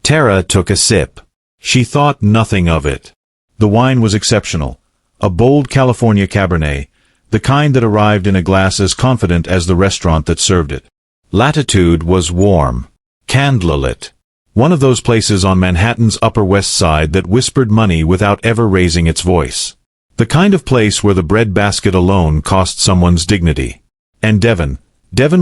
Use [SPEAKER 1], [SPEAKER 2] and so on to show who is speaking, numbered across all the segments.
[SPEAKER 1] Tara took a sip. She thought nothing of it. The wine was exceptional. A bold California Cabernet, the kind that arrived in a glass as confident as the restaurant that served it. Latitude was warm, candlelit. One of those places on Manhattan's Upper West Side that whispered money without ever raising its voice. The kind of place where the breadbasket alone cost someone's dignity. And Devin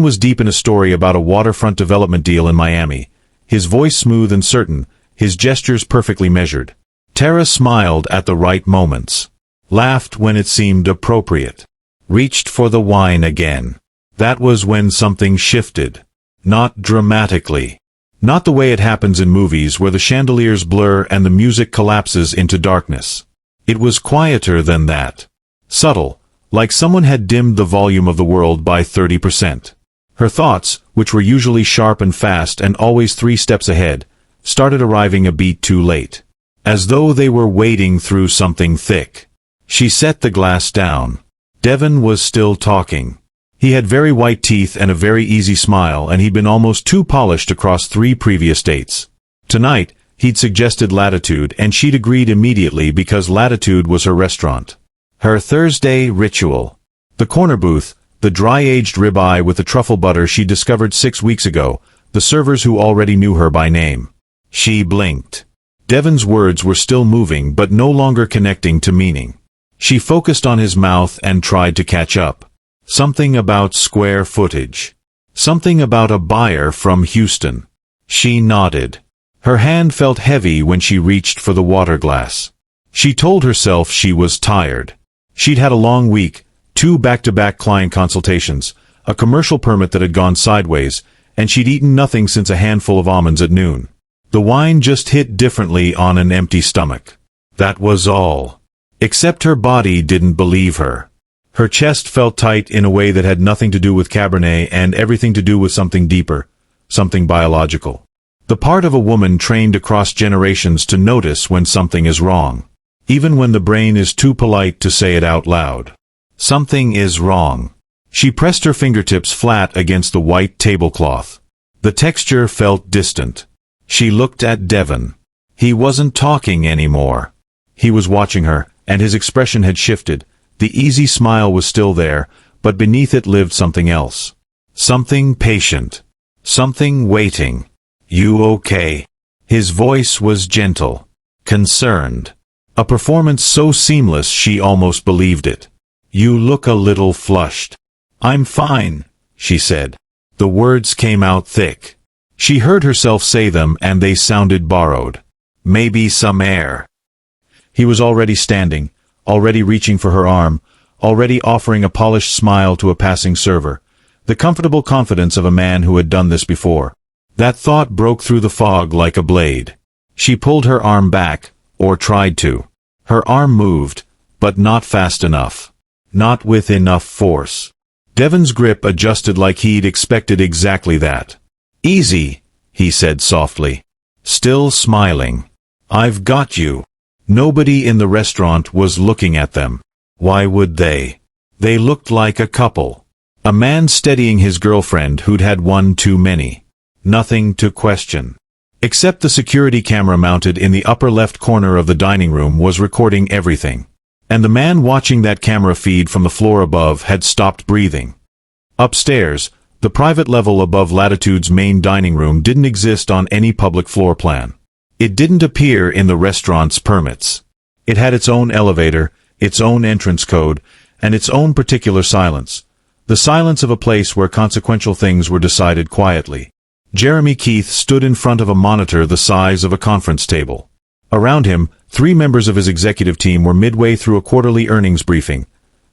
[SPEAKER 1] was deep in a story about a waterfront development deal in Miami, his voice smooth and certain, his gestures perfectly measured. Tara smiled at the right moments, laughed when it seemed appropriate, reached for the wine again. That was when something shifted. Not dramatically. Not the way it happens in movies where the chandeliers blur and the music collapses into darkness. It was quieter than that. Subtle, like someone had dimmed the volume of the world by 30%. Her thoughts, which were usually sharp and fast and always 3 steps ahead, started arriving a beat too late. As though they were wading through something thick. She set the glass down. Devin was still talking. He had very white teeth and a very easy smile, and he'd been almost too polished across 3 previous dates. Tonight, he'd suggested Latitude, and she'd agreed immediately because Latitude was her restaurant. Her Thursday ritual. The corner booth, the dry-aged ribeye with the truffle butter she discovered 6 weeks ago, the servers who already knew her by name. She blinked. Devin's words were still moving but no longer connecting to meaning. She focused on his mouth and tried to catch up. Something about square footage. Something about a buyer from Houston. She nodded. Her hand felt heavy when she reached for the water glass. She told herself she was tired. She'd had a long week, 2 back-to-back client consultations, a commercial permit that had gone sideways, and she'd eaten nothing since a handful of almonds at noon. The wine just hit differently on an empty stomach. That was all. Except her body didn't believe her. Her chest felt tight in a way that had nothing to do with Cabernet and everything to do with something deeper, something biological. The part of a woman trained across generations to notice when something is wrong, even when the brain is too polite to say it out loud. Something is wrong. She pressed her fingertips flat against the white tablecloth. The texture felt distant. She looked at Devin. He wasn't talking anymore. He was watching her, and his expression had shifted. The easy smile was still there, but beneath it lived something else. Something patient. Something waiting. "You okay?" His voice was gentle. Concerned. A performance so seamless she almost believed it. "You look a little flushed." "I'm fine," she said. The words came out thick. She heard herself say them and they sounded borrowed. "Maybe some air." He was already standing, already reaching for her arm, already offering a polished smile to a passing server. The comfortable confidence of a man who had done this before. That thought broke through the fog like a blade. She pulled her arm back, or tried to. Her arm moved, but not fast enough. Not with enough force. Devin's grip adjusted like he'd expected exactly that. "Easy," he said softly. Still smiling. "I've got you." Nobody in the restaurant was looking at them. Why would they? They looked like a couple. A man steadying his girlfriend who'd had one too many. Nothing to question. Except the security camera mounted in the upper left corner of the dining room was recording everything. And the man watching that camera feed from the floor above had stopped breathing. Upstairs, the private level above Latitude's main dining room didn't exist on any public floor plan. It didn't appear in the restaurant's permits. It had its own elevator, its own entrance code, and its own particular silence. The silence of a place where consequential things were decided quietly. Jeremy Keith stood in front of a monitor the size of a conference table. Around him, 3 members of his executive team were midway through a quarterly earnings briefing.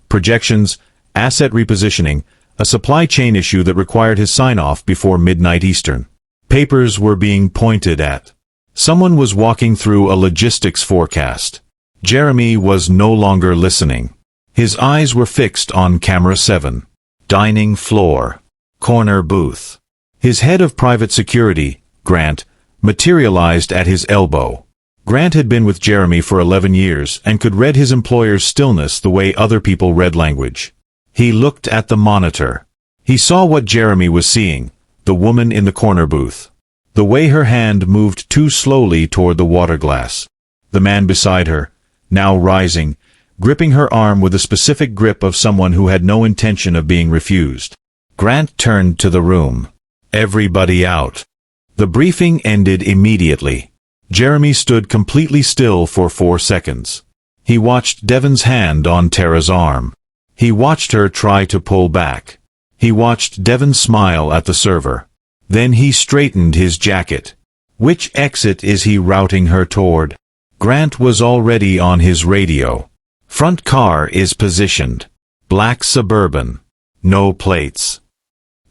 [SPEAKER 1] Projections, asset repositioning, a supply chain issue that required his sign-off before midnight Eastern. Papers were being pointed at. Someone was walking through a logistics forecast. Jeremy was no longer listening. His eyes were fixed on camera 7. Dining floor. Corner booth. His head of private security, Grant, materialized at his elbow. Grant had been with Jeremy for 11 years and could read his employer's stillness the way other people read language. He looked at the monitor. He saw what Jeremy was seeing, the woman in the corner booth. The way her hand moved too slowly toward the water glass. The man beside her, now rising, gripping her arm with the specific grip of someone who had no intention of being refused. Grant turned to the room. Everybody out. The briefing ended immediately. Jeremy stood completely still for 4 seconds. He watched Devon's hand on Tara's arm. He watched her try to pull back. He watched Devon smile at the server. Then he straightened his jacket. Which exit is he routing her toward? Grant was already on his radio. Front car is positioned. Black Suburban. No plates.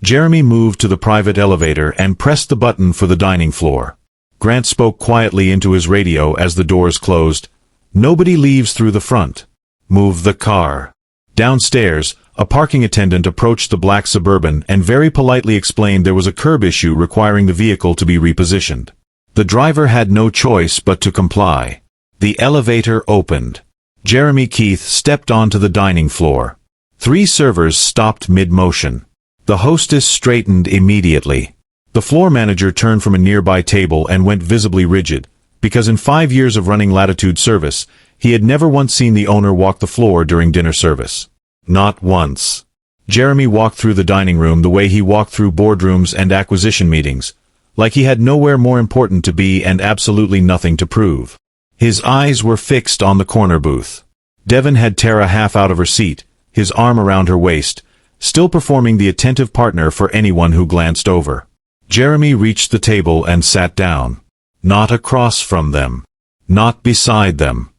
[SPEAKER 1] Jeremy moved to the private elevator and pressed the button for the dining floor. Grant spoke quietly into his radio as the doors closed. Nobody leaves through the front. Move the car. Downstairs, a parking attendant approached the black Suburban and very politely explained there was a curb issue requiring the vehicle to be repositioned. The driver had no choice but to comply. The elevator opened. Jeremy Keith stepped onto the dining floor. 3 servers stopped mid-motion. The hostess straightened immediately. The floor manager turned from a nearby table and went visibly rigid, because in 5 years of running Latitude service, he had never once seen the owner walk the floor during dinner service. Not once. Jeremy walked through the dining room the way he walked through boardrooms and acquisition meetings, like he had nowhere more important to be and absolutely nothing to prove. His eyes were fixed on the corner booth. Devon had Tara half out of her seat, his arm around her waist, still performing the attentive partner for anyone who glanced over. Jeremy reached the table and sat down. Not across from them. Not beside them.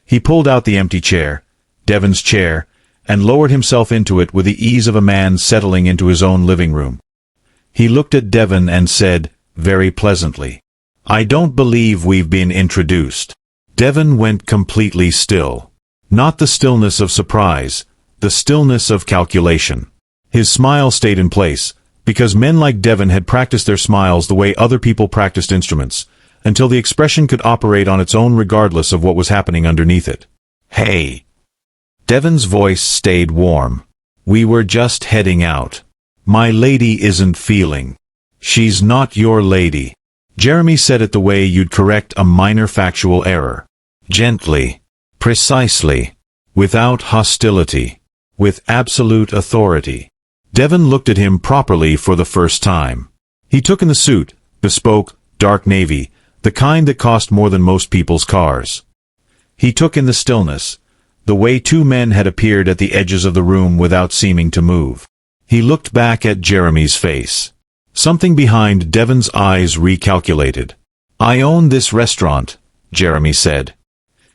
[SPEAKER 1] He pulled out the empty chair, Devon's chair, and lowered himself into it with the ease of a man settling into his own living room. He looked at Devon and said, very pleasantly, "I don't believe we've been introduced." Devon went completely still. Not the stillness of surprise, the stillness of calculation. His smile stayed in place, because men like Devon had practiced their smiles the way other people practiced instruments, until the expression could operate on its own regardless of what was happening underneath it. "Hey." Devon's voice stayed warm. "We were just heading out. My lady isn't feeling. She's not your lady." Jeremy said it the way you'd correct a minor factual error. Gently. Precisely. Without hostility. With absolute authority. Devon looked at him properly for the first time. He took in the suit, bespoke, dark navy, the kind that cost more than most people's cars. He took in the stillness, the way 2 men had appeared at the edges of the room without seeming to move. He looked back at Jeremy's face. Something behind Devon's eyes recalculated. "I own this restaurant," Jeremy said.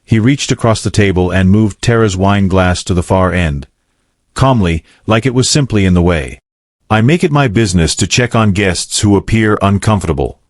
[SPEAKER 1] He reached across the table and moved Tara's wine glass to the far end. Calmly, like it was simply in the way. "I make it my business to check on guests who appear uncomfortable."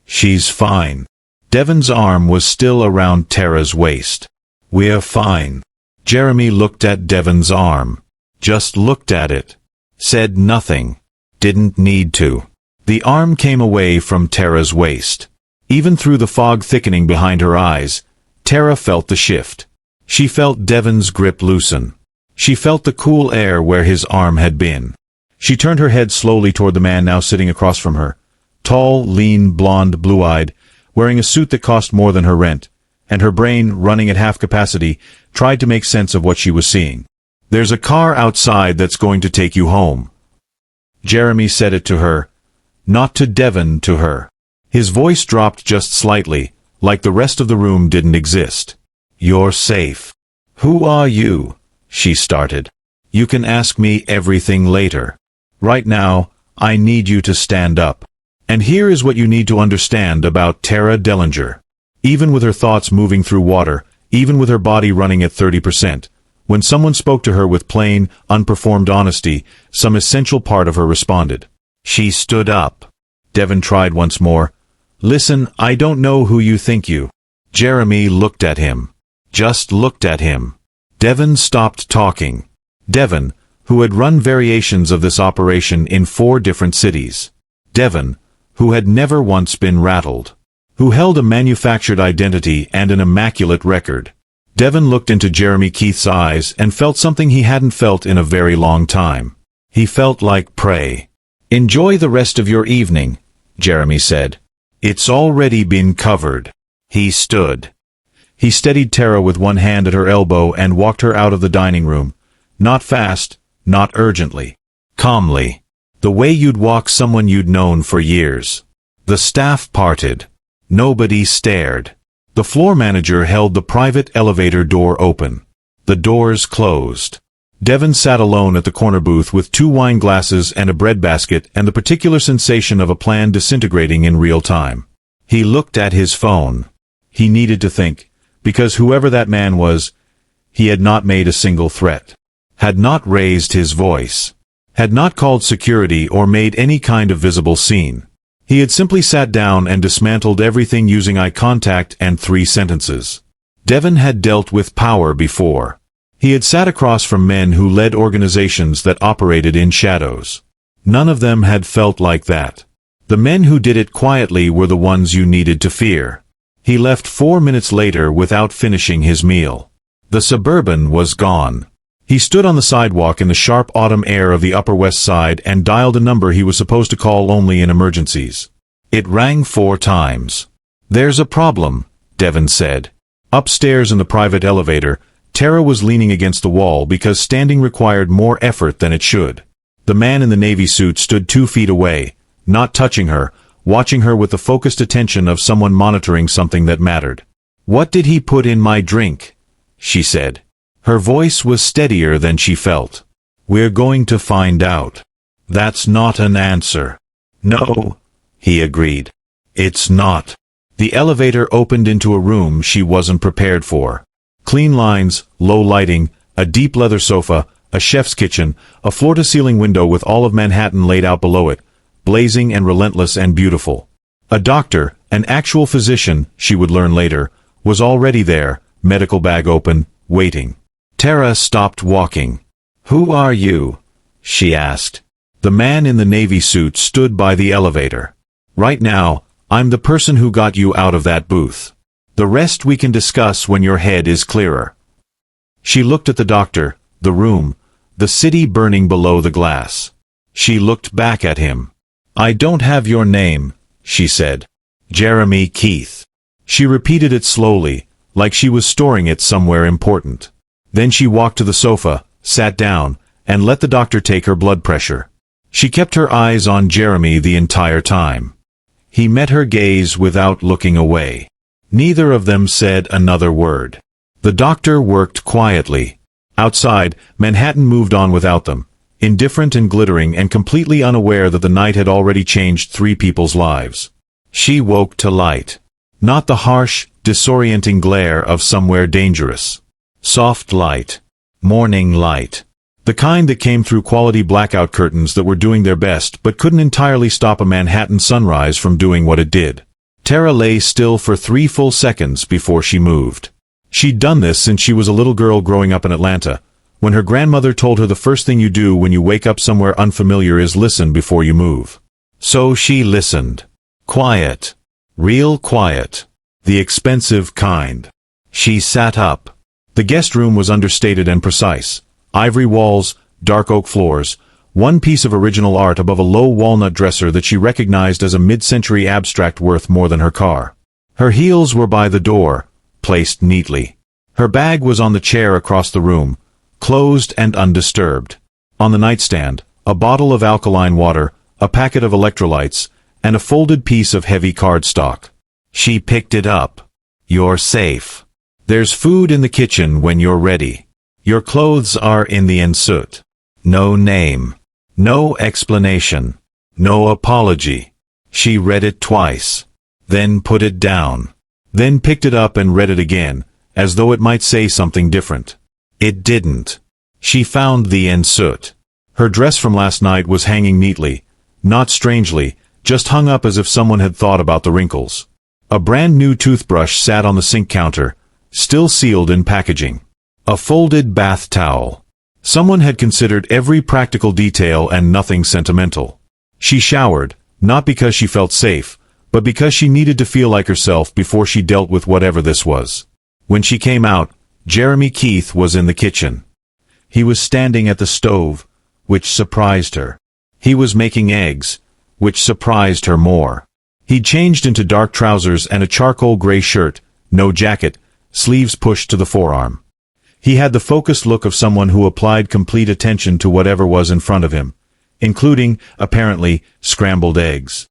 [SPEAKER 1] "She's fine." Devon's arm was still around Tara's waist. "We're fine." Jeremy looked at Devon's arm. Just looked at it. Said nothing. Didn't need to. The arm came away from Tara's waist. Even through the fog thickening behind her eyes, Tara felt the shift. She felt Devon's grip loosen. She felt the cool air where his arm had been. She turned her head slowly toward the man now sitting across from her. Tall, lean, blonde, blue-eyed, wearing a suit that cost more than her rent, and her brain, running at half capacity, tried to make sense of what she was seeing. "There's a car outside that's going to take you home." Jeremy said it to her. Not to Devon, to her. His voice dropped just slightly, like the rest of the room didn't exist. "You're safe." "Who are you?" she started. "You can ask me everything later. Right now, I need you to stand up. And here is what you need to understand about Tara Dellinger." Even with her thoughts moving through water, even with her body running at 30%, when someone spoke to her with plain, unperformed honesty, some essential part of her responded. She stood up. Devon tried once more. "Listen, I don't know who you think you." Jeremy looked at him. Just looked at him. Devon stopped talking. Devon, who had run variations of this operation in 4 different cities. Devon, who had never once been rattled. Who held a manufactured identity and an immaculate record. Devon looked into Jeremy Keith's eyes and felt something he hadn't felt in a very long time. He felt like prey. "Enjoy the rest of your evening," Jeremy said. "It's already been covered." He stood. He steadied Tara with one hand at her elbow and walked her out of the dining room. Not fast, not urgently. Calmly. The way you'd walk someone you'd known for years. The staff parted. Nobody stared. The floor manager held the private elevator door open. The doors closed. Devon sat alone at the corner booth with 2 wine glasses and a breadbasket and the particular sensation of a plan disintegrating in real time. He looked at his phone. He needed to think, because whoever that man was, he had not made a single threat. Had not raised his voice. Had not called security or made any kind of visible scene. He had simply sat down and dismantled everything using eye contact and 3 sentences. Devon had dealt with power before. He had sat across from men who led organizations that operated in shadows. None of them had felt like that. The men who did it quietly were the ones you needed to fear. He left 4 minutes later without finishing his meal. The Suburban was gone. He stood on the sidewalk in the sharp autumn air of the Upper West Side and dialed a number he was supposed to call only in emergencies. It rang 4 times. "There's a problem," Devon said. Upstairs in the private elevator, Tara was leaning against the wall because standing required more effort than it should. The man in the navy suit stood 2 feet away, not touching her, watching her with the focused attention of someone monitoring something that mattered. "What did he put in my drink?" she said. Her voice was steadier than she felt. "We're going to find out." "That's not an answer." "No," he agreed. "It's not." The elevator opened into a room she wasn't prepared for. Clean lines, low lighting, a deep leather sofa, a chef's kitchen, a floor-to-ceiling window with all of Manhattan laid out below it, blazing and relentless and beautiful. A doctor, an actual physician, she would learn later, was already there, medical bag open, waiting. Tara stopped walking. "Who are you?" she asked. The man in the navy suit stood by the elevator. "Right now, I'm the person who got you out of that booth. The rest we can discuss when your head is clearer." She looked at the doctor, the room, the city burning below the glass. She looked back at him. "I don't have your name," she said. "Jeremy Keith." She repeated it slowly, like she was storing it somewhere important. Then she walked to the sofa, sat down, and let the doctor take her blood pressure. She kept her eyes on Jeremy the entire time. He met her gaze without looking away. Neither of them said another word. The doctor worked quietly. Outside, Manhattan moved on without them, indifferent and glittering and completely unaware that the night had already changed 3 people's lives. She woke to light. Not the harsh, disorienting glare of somewhere dangerous. Soft light. Morning light. The kind that came through quality blackout curtains that were doing their best but couldn't entirely stop a Manhattan sunrise from doing what it did. Tara lay still for 3 full seconds before she moved. She'd done this since she was a little girl growing up in Atlanta, when her grandmother told her the first thing you do when you wake up somewhere unfamiliar is listen before you move. So she listened. Quiet. Real quiet. The expensive kind. She sat up. The guest room was understated and precise. Ivory walls, dark oak floors, one piece of original art above a low walnut dresser that she recognized as a mid-century abstract worth more than her car. Her heels were by the door, placed neatly. Her bag was on the chair across the room, closed and undisturbed. On the nightstand, a bottle of alkaline water, a packet of electrolytes, and a folded piece of heavy cardstock. She picked it up. "You're safe. There's food in the kitchen when you're ready. Your clothes are in the ensuite. No name. No explanation. No apology." She read it twice. Then put it down. Then picked it up and read it again, as though it might say something different. It didn't. She found the ensuite. Her dress from last night was hanging neatly, not strangely, just hung up as if someone had thought about the wrinkles. A brand new toothbrush sat on the sink counter, still sealed in packaging. A folded bath towel. Someone had considered every practical detail and nothing sentimental. She showered, not because she felt safe, but because she needed to feel like herself before she dealt with whatever this was. When she came out, Jeremy Keith was in the kitchen. He was standing at the stove, which surprised her. He was making eggs, which surprised her more. He'd changed into dark trousers and a charcoal gray shirt, no jacket, sleeves pushed to the forearm. He had the focused look of someone who applied complete attention to whatever was in front of him, including, apparently, scrambled eggs.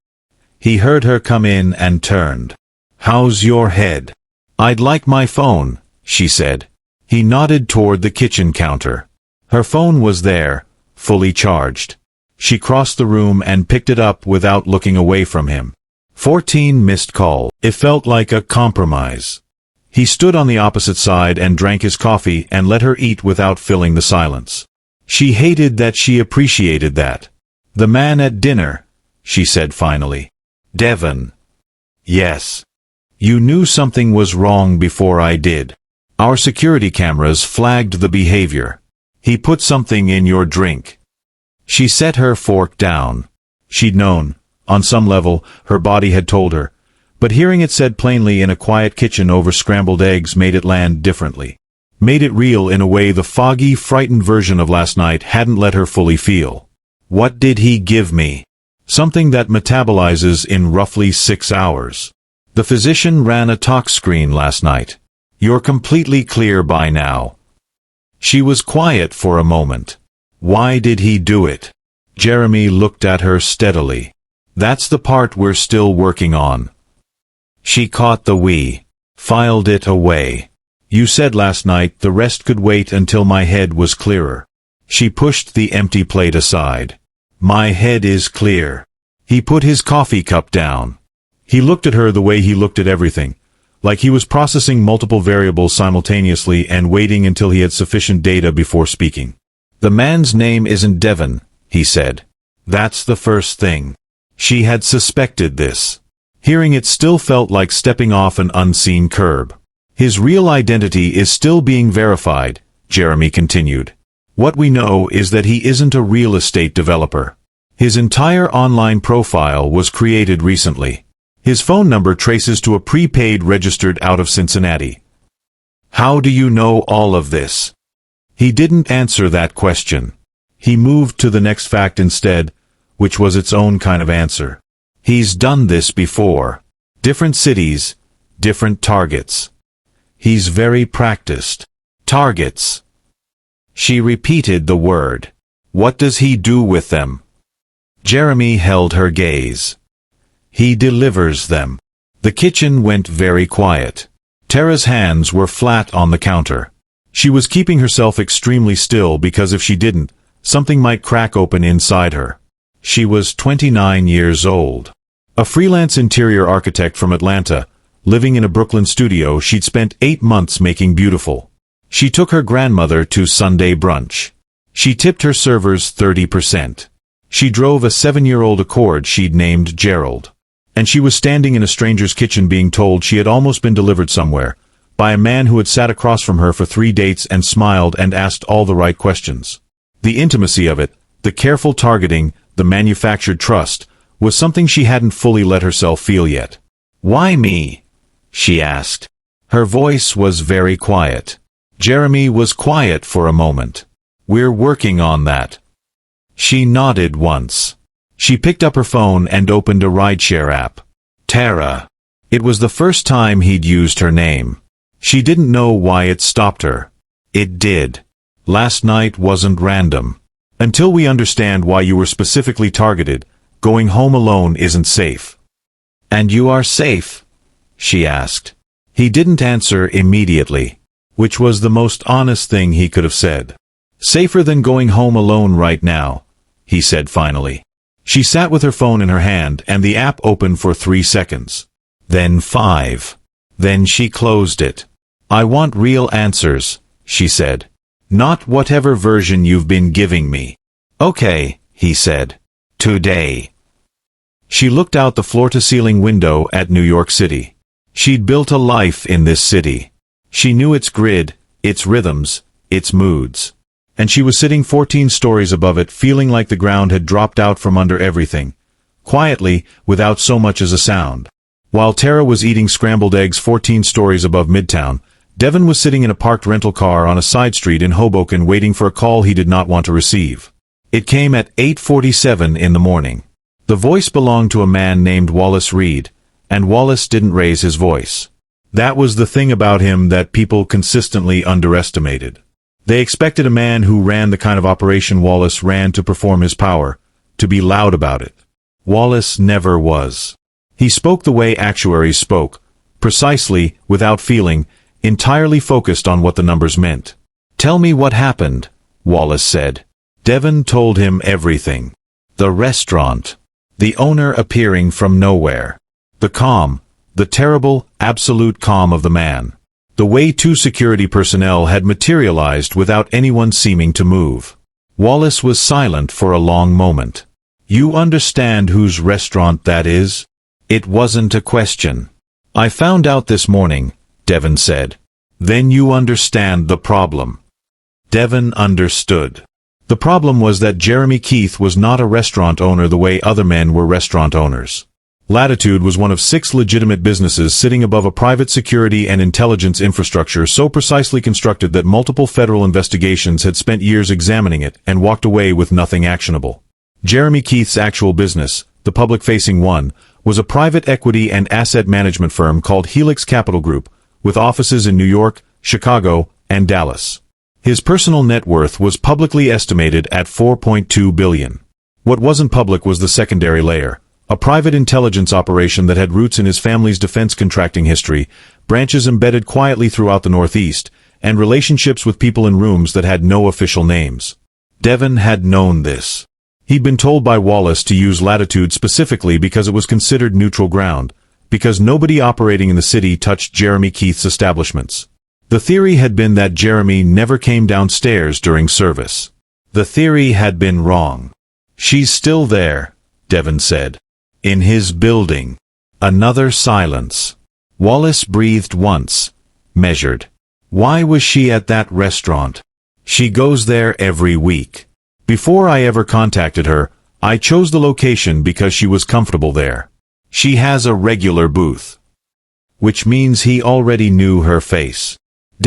[SPEAKER 1] He heard her come in and turned. "How's your head?" "I'd like my phone," she said. He nodded toward the kitchen counter. Her phone was there, fully charged. She crossed the room and picked it up without looking away from him. 14 missed calls. It felt like a compromise. He stood on the opposite side and drank his coffee and let her eat without filling the silence. She hated that she appreciated that. "The man at dinner," she said finally. "Devon." "Yes. You knew something was wrong before I did. Our security cameras flagged the behavior. He put something in your drink." She set her fork down. She'd known. On some level, her body had told her. But hearing it said plainly in a quiet kitchen over scrambled eggs made it land differently. Made it real in a way the foggy, frightened version of last night hadn't let her fully feel. What did he give me? Something that metabolizes in roughly 6 hours. The physician ran a tox screen last night. You're completely clear by now. She was quiet for a moment. Why did he do it? Jeremy looked at her steadily. That's the part we're still working on. She caught the "we," filed it away. You said last night the rest could wait until my head was clearer. She pushed the empty plate aside. My head is clear. He put his coffee cup down. He looked at her the way he looked at everything, like he was processing multiple variables simultaneously and waiting until he had sufficient data before speaking. The man's name isn't Devon, he said. That's the first thing. She had suspected this. Hearing it still felt like stepping off an unseen curb. His real identity is still being verified, Jeremy continued. What we know is that he isn't a real estate developer. His entire online profile was created recently. His phone number traces to a prepaid registered out of Cincinnati. How do you know all of this? He didn't answer that question. He moved to the next fact instead, which was its own kind of answer. He's done this before. Different cities, different targets. He's very practiced. Targets. She repeated the word. What does he do with them? Jeremy held her gaze. He delivers them. The kitchen went very quiet. Tara's hands were flat on the counter. She was keeping herself extremely still because if she didn't, something might crack open inside her. She was 29 years old. A freelance interior architect from Atlanta, living in a Brooklyn studio she'd spent 8 months making beautiful. She took her grandmother to Sunday brunch. She tipped her servers 30%. She drove a 7-year-old Accord she'd named Gerald. And she was standing in a stranger's kitchen being told she had almost been delivered somewhere, by a man who had sat across from her for 3 dates and smiled and asked all the right questions. The intimacy of it, the careful targeting, the manufactured trust, was something she hadn't fully let herself feel yet. Why me? She asked. Her voice was very quiet. Jeremy was quiet for a moment. We're working on that. She nodded once. She picked up her phone and opened a rideshare app. Tara. It was the first time he'd used her name. She didn't know why it stopped her. It did. Last night wasn't random. Until we understand why you were specifically targeted, going home alone isn't safe. And you are safe? She asked. He didn't answer immediately, which was the most honest thing he could have said. Safer than going home alone right now, he said finally. She sat with her phone in her hand and the app opened for 3 seconds. Then 5. Then she closed it. I want real answers, she said. Not whatever version you've been giving me. Okay, he said. Today. She looked out the floor-to-ceiling window at New York City. She'd built a life in this city. She knew its grid, its rhythms, its moods. And she was sitting 14 stories above it, feeling like the ground had dropped out from under everything. Quietly, without so much as a sound. While Tara was eating scrambled eggs 14 stories above Midtown, Devon was sitting in a parked rental car on a side street in Hoboken waiting for a call he did not want to receive. It came at 8:47 in the morning. The voice belonged to a man named Wallace Reed, and Wallace didn't raise his voice. That was the thing about him that people consistently underestimated. They expected a man who ran the kind of operation Wallace ran to perform his power, to be loud about it. Wallace never was. He spoke the way actuaries spoke, precisely, without feeling, entirely focused on what the numbers meant. "Tell me what happened," Wallace said. Devon told him everything. The restaurant. The owner appearing from nowhere. The calm, the terrible, absolute calm of the man. The way two security personnel had materialized without anyone seeming to move. Wallace was silent for a long moment. "You understand whose restaurant that is?" It wasn't a question. "I found out this morning," Devon said. "Then you understand the problem." Devon understood. The problem was that Jeremy Keith was not a restaurant owner the way other men were restaurant owners. Latitude was one of 6 legitimate businesses sitting above a private security and intelligence infrastructure so precisely constructed that multiple federal investigations had spent years examining it and walked away with nothing actionable. Jeremy Keith's actual business, the public-facing one, was a private equity and asset management firm called Helix Capital Group, with offices in New York, Chicago, and Dallas. His personal net worth was publicly estimated at $4.2 billion. What wasn't public was the secondary layer, a private intelligence operation that had roots in his family's defense contracting history, branches embedded quietly throughout the Northeast, and relationships with people in rooms that had no official names. Devon had known this. He'd been told by Wallace to use Latitude specifically because it was considered neutral ground, because nobody operating in the city touched Jeremy Keith's establishments. The theory had been that Jeremy never came downstairs during service. The theory had been wrong. "She's still there," Devon said. "In his building." Another silence. Wallace breathed once, measured. "Why was she at that restaurant?" "She goes there every week. Before I ever contacted her, I chose the location because she was comfortable there. She has a regular booth." Which means he already knew her face.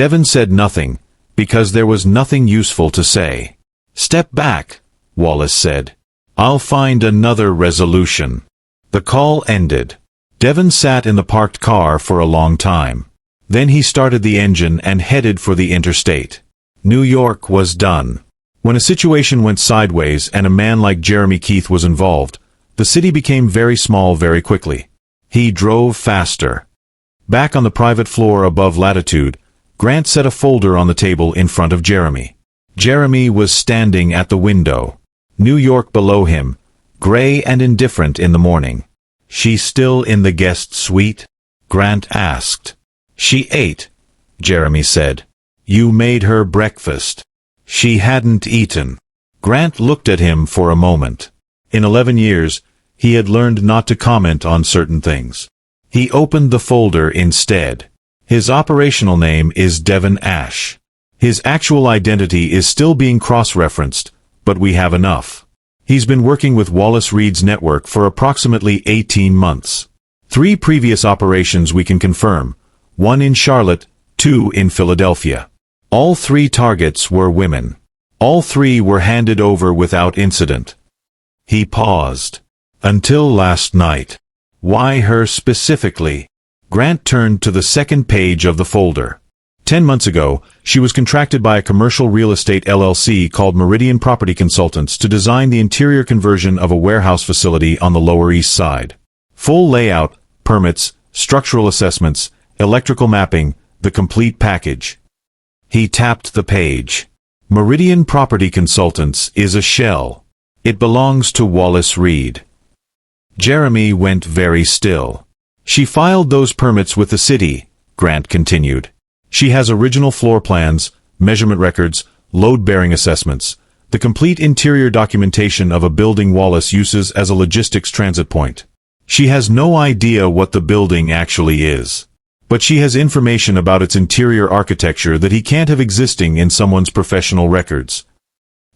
[SPEAKER 1] Devon said nothing, because there was nothing useful to say. "Step back," Wallace said. "I'll find another resolution." The call ended. Devon sat in the parked car for a long time. Then he started the engine and headed for the interstate. New York was done. When a situation went sideways and a man like Jeremy Keith was involved, the city became very small very quickly. He drove faster. Back on the private floor above Latitude, Grant set a folder on the table in front of Jeremy. Jeremy was standing at the window. New York below him, gray and indifferent in the morning. "She's still in the guest suite?" Grant asked. "She ate," Jeremy said. "You made her breakfast." "She hadn't eaten." Grant looked at him for a moment. In 11 years, he had learned not to comment on certain things. He opened the folder instead. His operational name is Devon Ash. His actual identity is still being cross-referenced, but we have enough. He's been working with Wallace Reed's network for approximately 18 months. 3 previous operations we can confirm, 1 in Charlotte, 2 in Philadelphia. All 3 targets were women. All 3 were handed over without incident. He paused. "Until last night." "Why her specifically?" Grant turned to the second page of the folder. 10 months ago, she was contracted by a commercial real estate LLC called Meridian Property Consultants to design the interior conversion of a warehouse facility on the Lower East Side. Full layout, permits, structural assessments, electrical mapping, the complete package. He tapped the page. Meridian Property Consultants is a shell. It belongs to Wallace Reed. Jeremy went very still. "She filed those permits with the city," Grant continued. "She has original floor plans, measurement records, load-bearing assessments, the complete interior documentation of a building Wallace uses as a logistics transit point. She has no idea what the building actually is. But she has information about its interior architecture that he can't have existing in someone's professional records."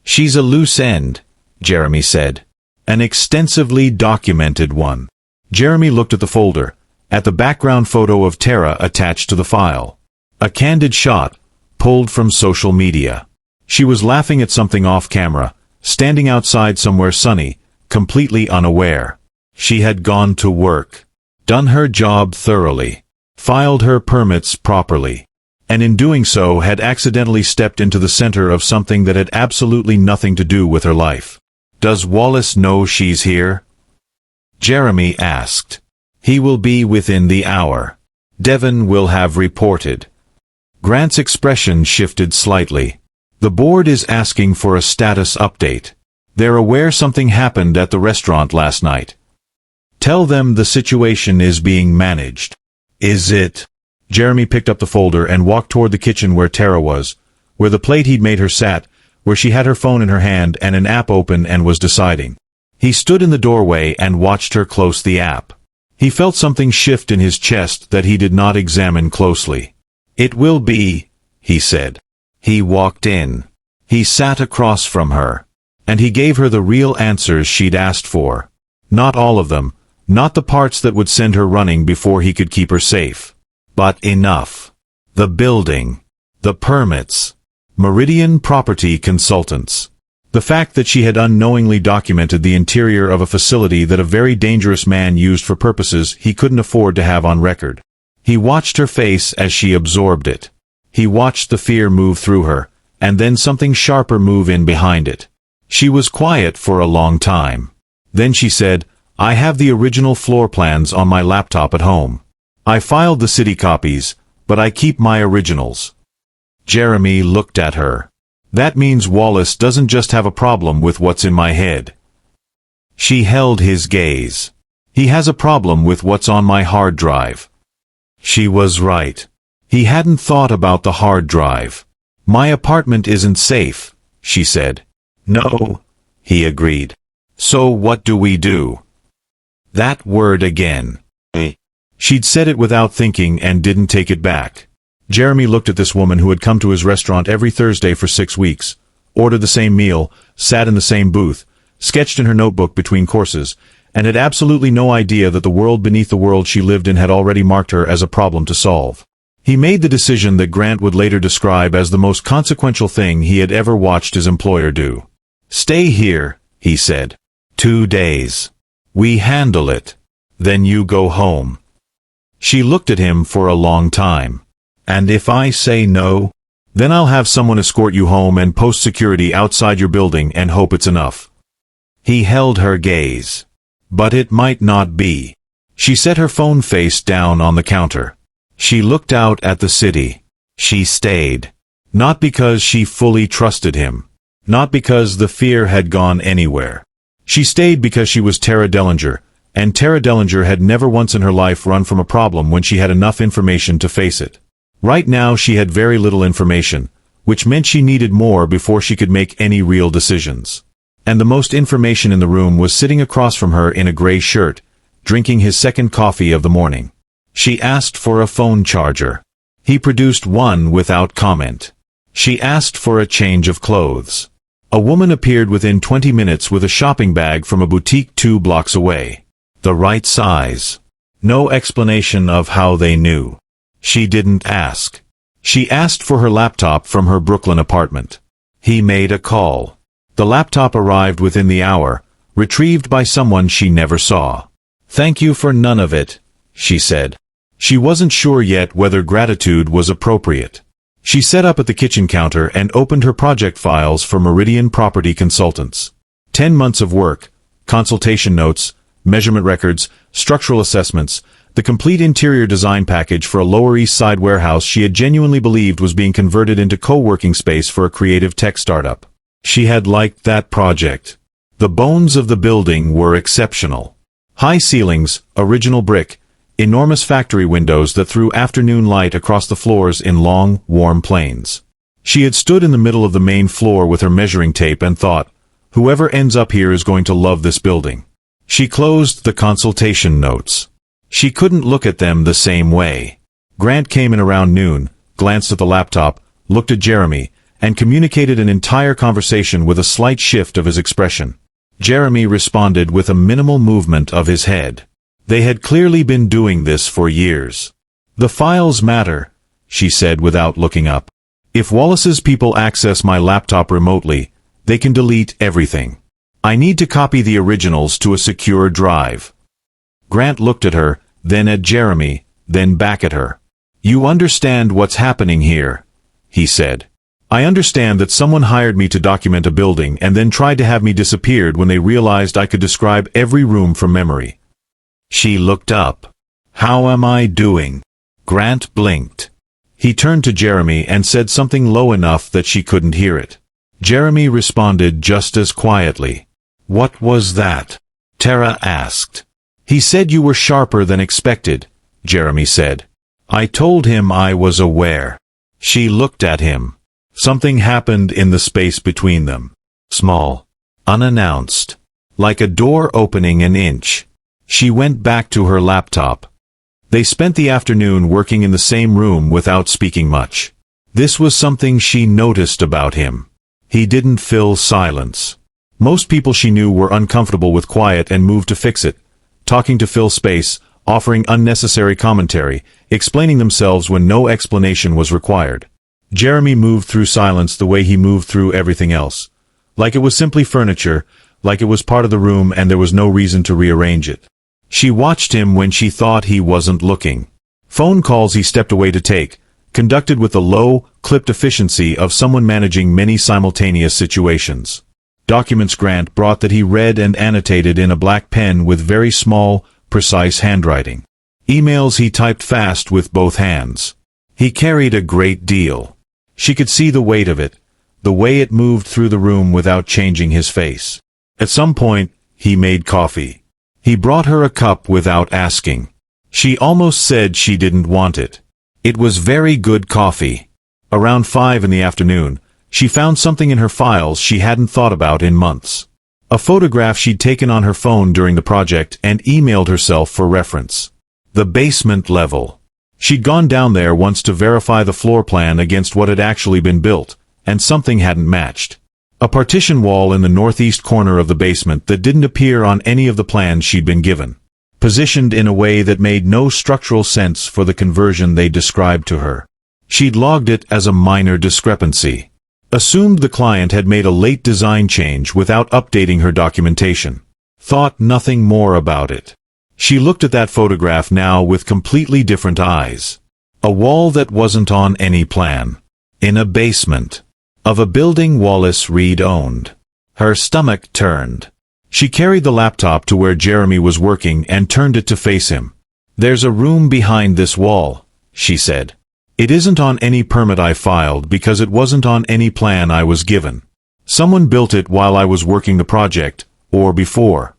[SPEAKER 1] "She's a loose end," Jeremy said. "An extensively documented one." Jeremy looked at the folder, at the background photo of Tara attached to the file. A candid shot, pulled from social media. She was laughing at something off camera, standing outside somewhere sunny, completely unaware. She had gone to work, done her job thoroughly, filed her permits properly, and in doing so had accidentally stepped into the center of something that had absolutely nothing to do with her life. "Does Wallace know she's here?" Jeremy asked. "He will be within the hour. Devon will have reported." Grant's expression shifted slightly. "The board is asking for a status update. They're aware something happened at the restaurant last night. Tell them the situation is being managed." "Is it?" Jeremy picked up the folder and walked toward the kitchen where Tara was, where the plate he'd made her sat, where she had her phone in her hand and an app open and was deciding. He stood in the doorway and watched her close the app. He felt something shift in his chest that he did not examine closely. "It will be," he said. He walked in. He sat across from her. And he gave her the real answers she'd asked for. Not all of them, not the parts that would send her running before he could keep her safe. But enough. The building. The permits. Meridian Property Consultants. The fact that she had unknowingly documented the interior of a facility that a very dangerous man used for purposes he couldn't afford to have on record. He watched her face as she absorbed it. He watched the fear move through her, and then something sharper move in behind it. She was quiet for a long time. Then she said, "I have the original floor plans on my laptop at home. I filed the city copies, but I keep my originals." Jeremy looked at her. "That means Wallace doesn't just have a problem with what's in my head." She held his gaze. "He has a problem with what's on my hard drive." She was right. He hadn't thought about the hard drive. "My apartment isn't safe," she said. "No," he agreed. "So what do we do?" That word again. She'd said it without thinking and didn't take it back. Jeremy looked at this woman who had come to his restaurant every Thursday for 6 weeks, ordered the same meal, sat in the same booth, sketched in her notebook between courses, and had absolutely no idea that the world beneath the world she lived in had already marked her as a problem to solve. He made the decision that Grant would later describe as the most consequential thing he had ever watched his employer do. "Stay here," he said. 2 days. We handle it. Then you go home." She looked at him for a long time. "And if I say no? Then I'll have someone escort you home and post security outside your building and hope it's enough." He held her gaze. "But it might not be." She set her phone face down on the counter. She looked out at the city. She stayed. Not because she fully trusted him. Not because the fear had gone anywhere. She stayed because she was Tara Dellinger, and Tara Dellinger had never once in her life run from a problem when she had enough information to face it. Right now she had very little information, which meant she needed more before she could make any real decisions. And the most information in the room was sitting across from her in a gray shirt, drinking his second coffee of the morning. She asked for a phone charger. He produced one without comment. She asked for a change of clothes. A woman appeared within 20 minutes with a shopping bag from a boutique 2 blocks away. The right size. No explanation of how they knew. She didn't ask. She asked for her laptop from her Brooklyn apartment. He made a call. The laptop arrived within the hour, retrieved by someone she never saw. "Thank you for none of it," she said. She wasn't sure yet whether gratitude was appropriate. She sat up at the kitchen counter and opened her project files for Meridian Property Consultants. 10 months of work, consultation notes, measurement records, structural assessments, the complete interior design package for a Lower East Side warehouse she had genuinely believed was being converted into co-working space for a creative tech startup. She had liked that project. The bones of the building were exceptional. High ceilings, original brick, enormous factory windows that threw afternoon light across the floors in long, warm planes. She had stood in the middle of the main floor with her measuring tape and thought, whoever ends up here is going to love this building. She closed the consultation notes. She couldn't look at them the same way. Grant came in around noon, glanced at the laptop, looked at Jeremy, and communicated an entire conversation with a slight shift of his expression. Jeremy responded with a minimal movement of his head. They had clearly been doing this for years. "The files matter," she said without looking up. "If Wallace's people access my laptop remotely, they can delete everything. I need to copy the originals to a secure drive. Grant looked at her, then at Jeremy, then back at her. You understand what's happening here, he said. I understand that someone hired me to document a building and then tried to have me disappeared when they realized I could describe every room from memory. She looked up. How am I doing? Grant blinked. He turned to Jeremy and said something low enough that she couldn't hear it. Jeremy responded just as quietly. What was that? Tara asked. He said you were sharper than expected, Jeremy said. I told him I was aware. She looked at him. Something happened in the space between them. Small. Unannounced. Like a door opening an inch. She went back to her laptop. They spent the afternoon working in the same room without speaking much. This was something she noticed about him. He didn't fill silence. Most people she knew were uncomfortable with quiet and moved to fix it, talking to fill space, offering unnecessary commentary, explaining themselves when no explanation was required. Jeremy moved through silence the way he moved through everything else. Like it was simply furniture, like it was part of the room and there was no reason to rearrange it. She watched him when she thought he wasn't looking. Phone calls he stepped away to take, conducted with the low, clipped efficiency of someone managing many simultaneous situations. Documents Grant brought that he read and annotated in a black pen with very small, precise handwriting. Emails he typed fast with both hands. He carried a great deal. She could see the weight of it, the way it moved through the room without changing his face. At some point, he made coffee. He brought her a cup without asking. She almost said she didn't want it. It was very good coffee. Around 5 in the afternoon, she found something in her files she hadn't thought about in months. A photograph she'd taken on her phone during the project and emailed herself for reference. The basement level. She'd gone down there once to verify the floor plan against what had actually been built, and something hadn't matched. A partition wall in the northeast corner of the basement that didn't appear on any of the plans she'd been given. Positioned in a way that made no structural sense for the conversion they described to her. She'd logged it as a minor discrepancy. Assumed the client had made a late design change without updating her documentation. Thought nothing more about it. She looked at that photograph now with completely different eyes. A wall that wasn't on any plan. In a basement. Of a building Wallace Reed owned. Her stomach turned. She carried the laptop to where Jeremy was working and turned it to face him. There's a room behind this wall, she said. It isn't on any permit I filed because it wasn't on any plan I was given. Someone built it while I was working the project, or before.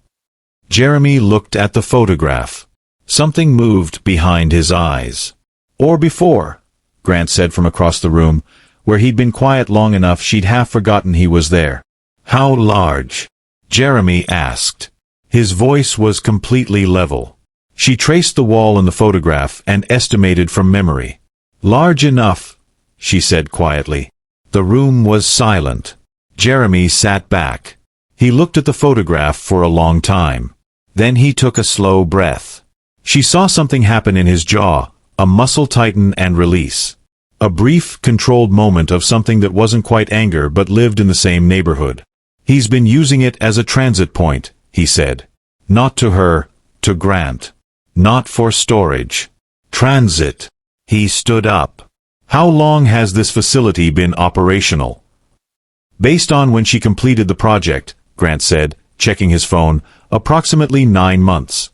[SPEAKER 1] Jeremy looked at the photograph. Something moved behind his eyes. Or before, Grant said from across the room, where he'd been quiet long enough she'd half forgotten he was there. How large? Jeremy asked. His voice was completely level. She traced the wall in the photograph and estimated from memory. Large enough, she said quietly. The room was silent. Jeremy sat back. He looked at the photograph for a long time. Then he took a slow breath. She saw something happen in his jaw, a muscle tighten and release. A brief, controlled moment of something that wasn't quite anger but lived in the same neighborhood. He's been using it as a transit point, he said. Not to her, to Grant. Not for storage. Transit. He stood up. How long has this facility been operational? Based on when she completed the project, Grant said, checking his phone, approximately 9 months.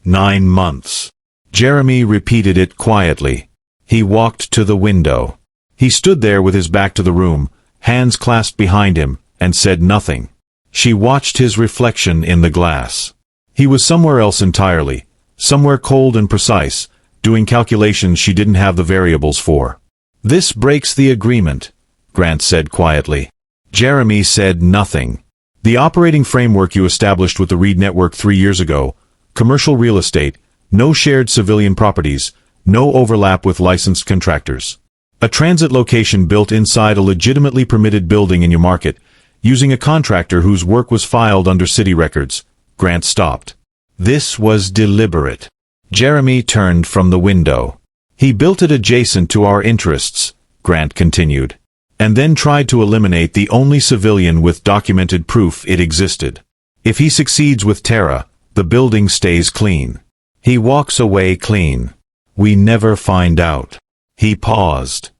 [SPEAKER 1] 9 months. Jeremy repeated it quietly. He walked to the window. He stood there with his back to the room, hands clasped behind him, and said nothing. She watched his reflection in the glass. He was somewhere else entirely, somewhere cold and precise, doing calculations she didn't have the variables for. This breaks the agreement, Grant said quietly. Jeremy said nothing. The operating framework you established with the Reed Network 3 years ago, commercial real estate, no shared civilian properties, no overlap with licensed contractors. A transit location built inside a legitimately permitted building in your market, using a contractor whose work was filed under city records. Grant stopped. This was deliberate. Jeremy turned from the window. He built it adjacent to our interests, Grant continued. and then tried to eliminate the only civilian with documented proof it existed. If he succeeds with Tara, the building stays clean. He walks away clean. We never find out. He paused.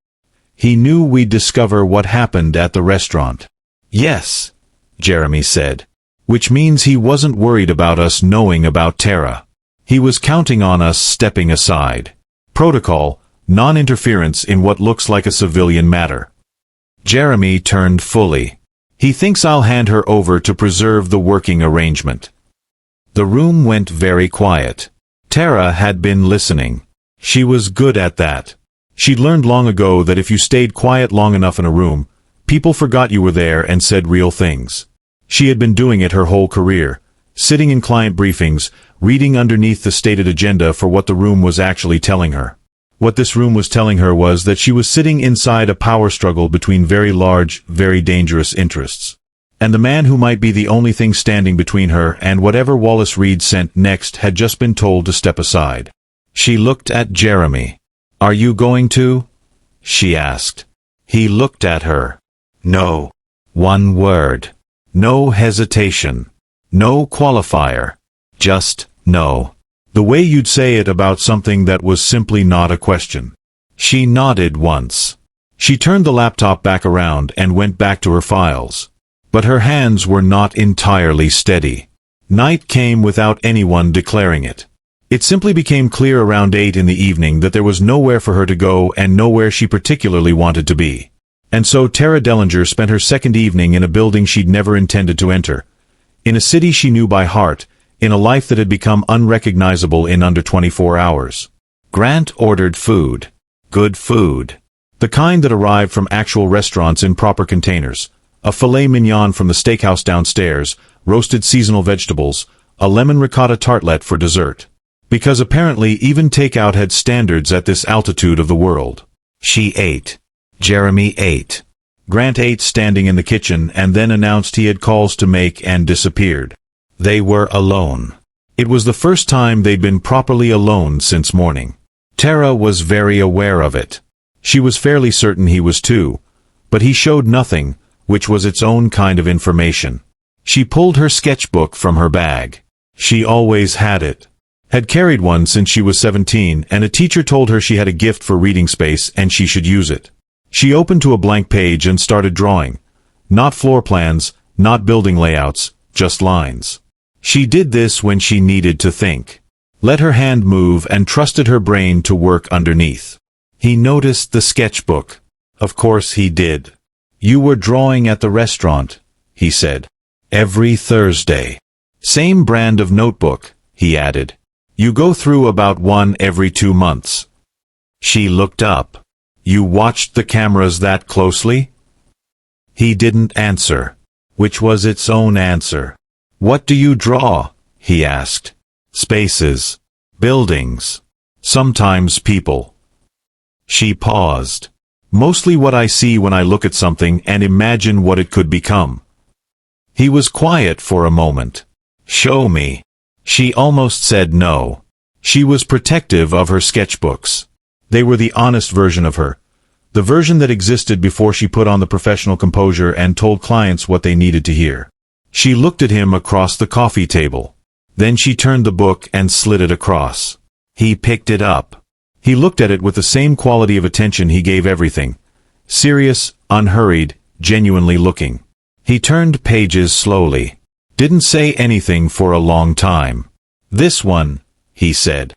[SPEAKER 1] He knew we'd discover what happened at the restaurant. Yes, Jeremy said. Which means he wasn't worried about us knowing about Tara. He was counting on us stepping aside. Protocol, non-interference in what looks like a civilian matter. Jeremy turned fully. He thinks I'll hand her over to preserve the working arrangement. The room went very quiet. Tara had been listening. She was good at that. She'd learned long ago that if you stayed quiet long enough in a room, people forgot you were there and said real things. She had been doing it her whole career, sitting in client briefings, reading underneath the stated agenda for what the room was actually telling her. What this room was telling her was that she was sitting inside a power struggle between very large, very dangerous interests. And the man who might be the only thing standing between her and whatever Wallace Reed sent next had just been told to step aside. She looked at Jeremy. "Are you going to?" she asked. He looked at her. No. One word. No hesitation. No qualifier. Just no. The way you'd say it about something that was simply not a question. She nodded once. She turned the laptop back around and went back to her files. But her hands were not entirely steady. Night came without anyone declaring it. It simply became clear around 8 in the evening that there was nowhere for her to go and nowhere she particularly wanted to be. And so Tara Dellinger spent her second evening in a building she'd never intended to enter, in a city she knew by heart, in a life that had become unrecognizable in under 24 hours. Grant ordered food. Good food. The kind that arrived from actual restaurants in proper containers. A filet mignon from the steakhouse downstairs, roasted seasonal vegetables, a lemon ricotta tartlet for dessert. Because apparently even takeout had standards at this altitude of the world. She ate. Jeremy ate. Grant ate standing in the kitchen and then announced he had calls to make and disappeared. They were alone. It was the first time they'd been properly alone since morning. Tara was very aware of it. She was fairly certain he was too, but he showed nothing, which was its own kind of information. She pulled her sketchbook from her bag. She always had it. Had carried one since she was 17, and a teacher told her she had a gift for reading space and she should use it. She opened to a blank page and started drawing. Not floor plans, not building layouts, just lines. She did this when she needed to think. Let her hand move and trusted her brain to work underneath. He noticed the sketchbook. Of course he did. "You were drawing at the restaurant," he said. "Every Thursday. Same brand of notebook," he added. "You go through about one every 2 months." She looked up. "You watched the cameras that closely?" He didn't answer, which was its own answer. "What do you draw?" he asked. "Spaces. Buildings. Sometimes people." She paused. "Mostly what I see when I look at something and imagine what it could become." He was quiet for a moment. "Show me." She almost said no. She was protective of her sketchbooks. They were the honest version of her. The version that existed before she put on the professional composure and told clients what they needed to hear. She looked at him across the coffee table. Then she turned the book and slid it across. He picked it up. He looked at it with the same quality of attention he gave everything. Serious, unhurried, genuinely looking. He turned pages slowly. Didn't say anything for a long time. "This one," he said.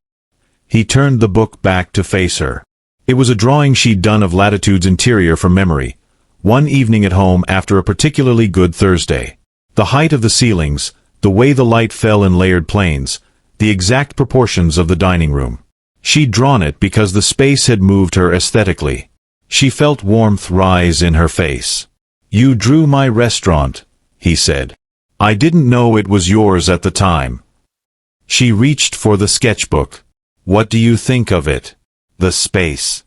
[SPEAKER 1] He turned the book back to face her. It was a drawing she'd done of Latitude's interior from memory, one evening at home after a particularly good Thursday. The height of the ceilings, the way the light fell in layered planes, the exact proportions of the dining room. She'd drawn it because the space had moved her aesthetically. She felt warmth rise in her face. "You drew my restaurant," he said. "I didn't know it was yours at the time." She reached for the sketchbook. "What do you think of it?" "The space."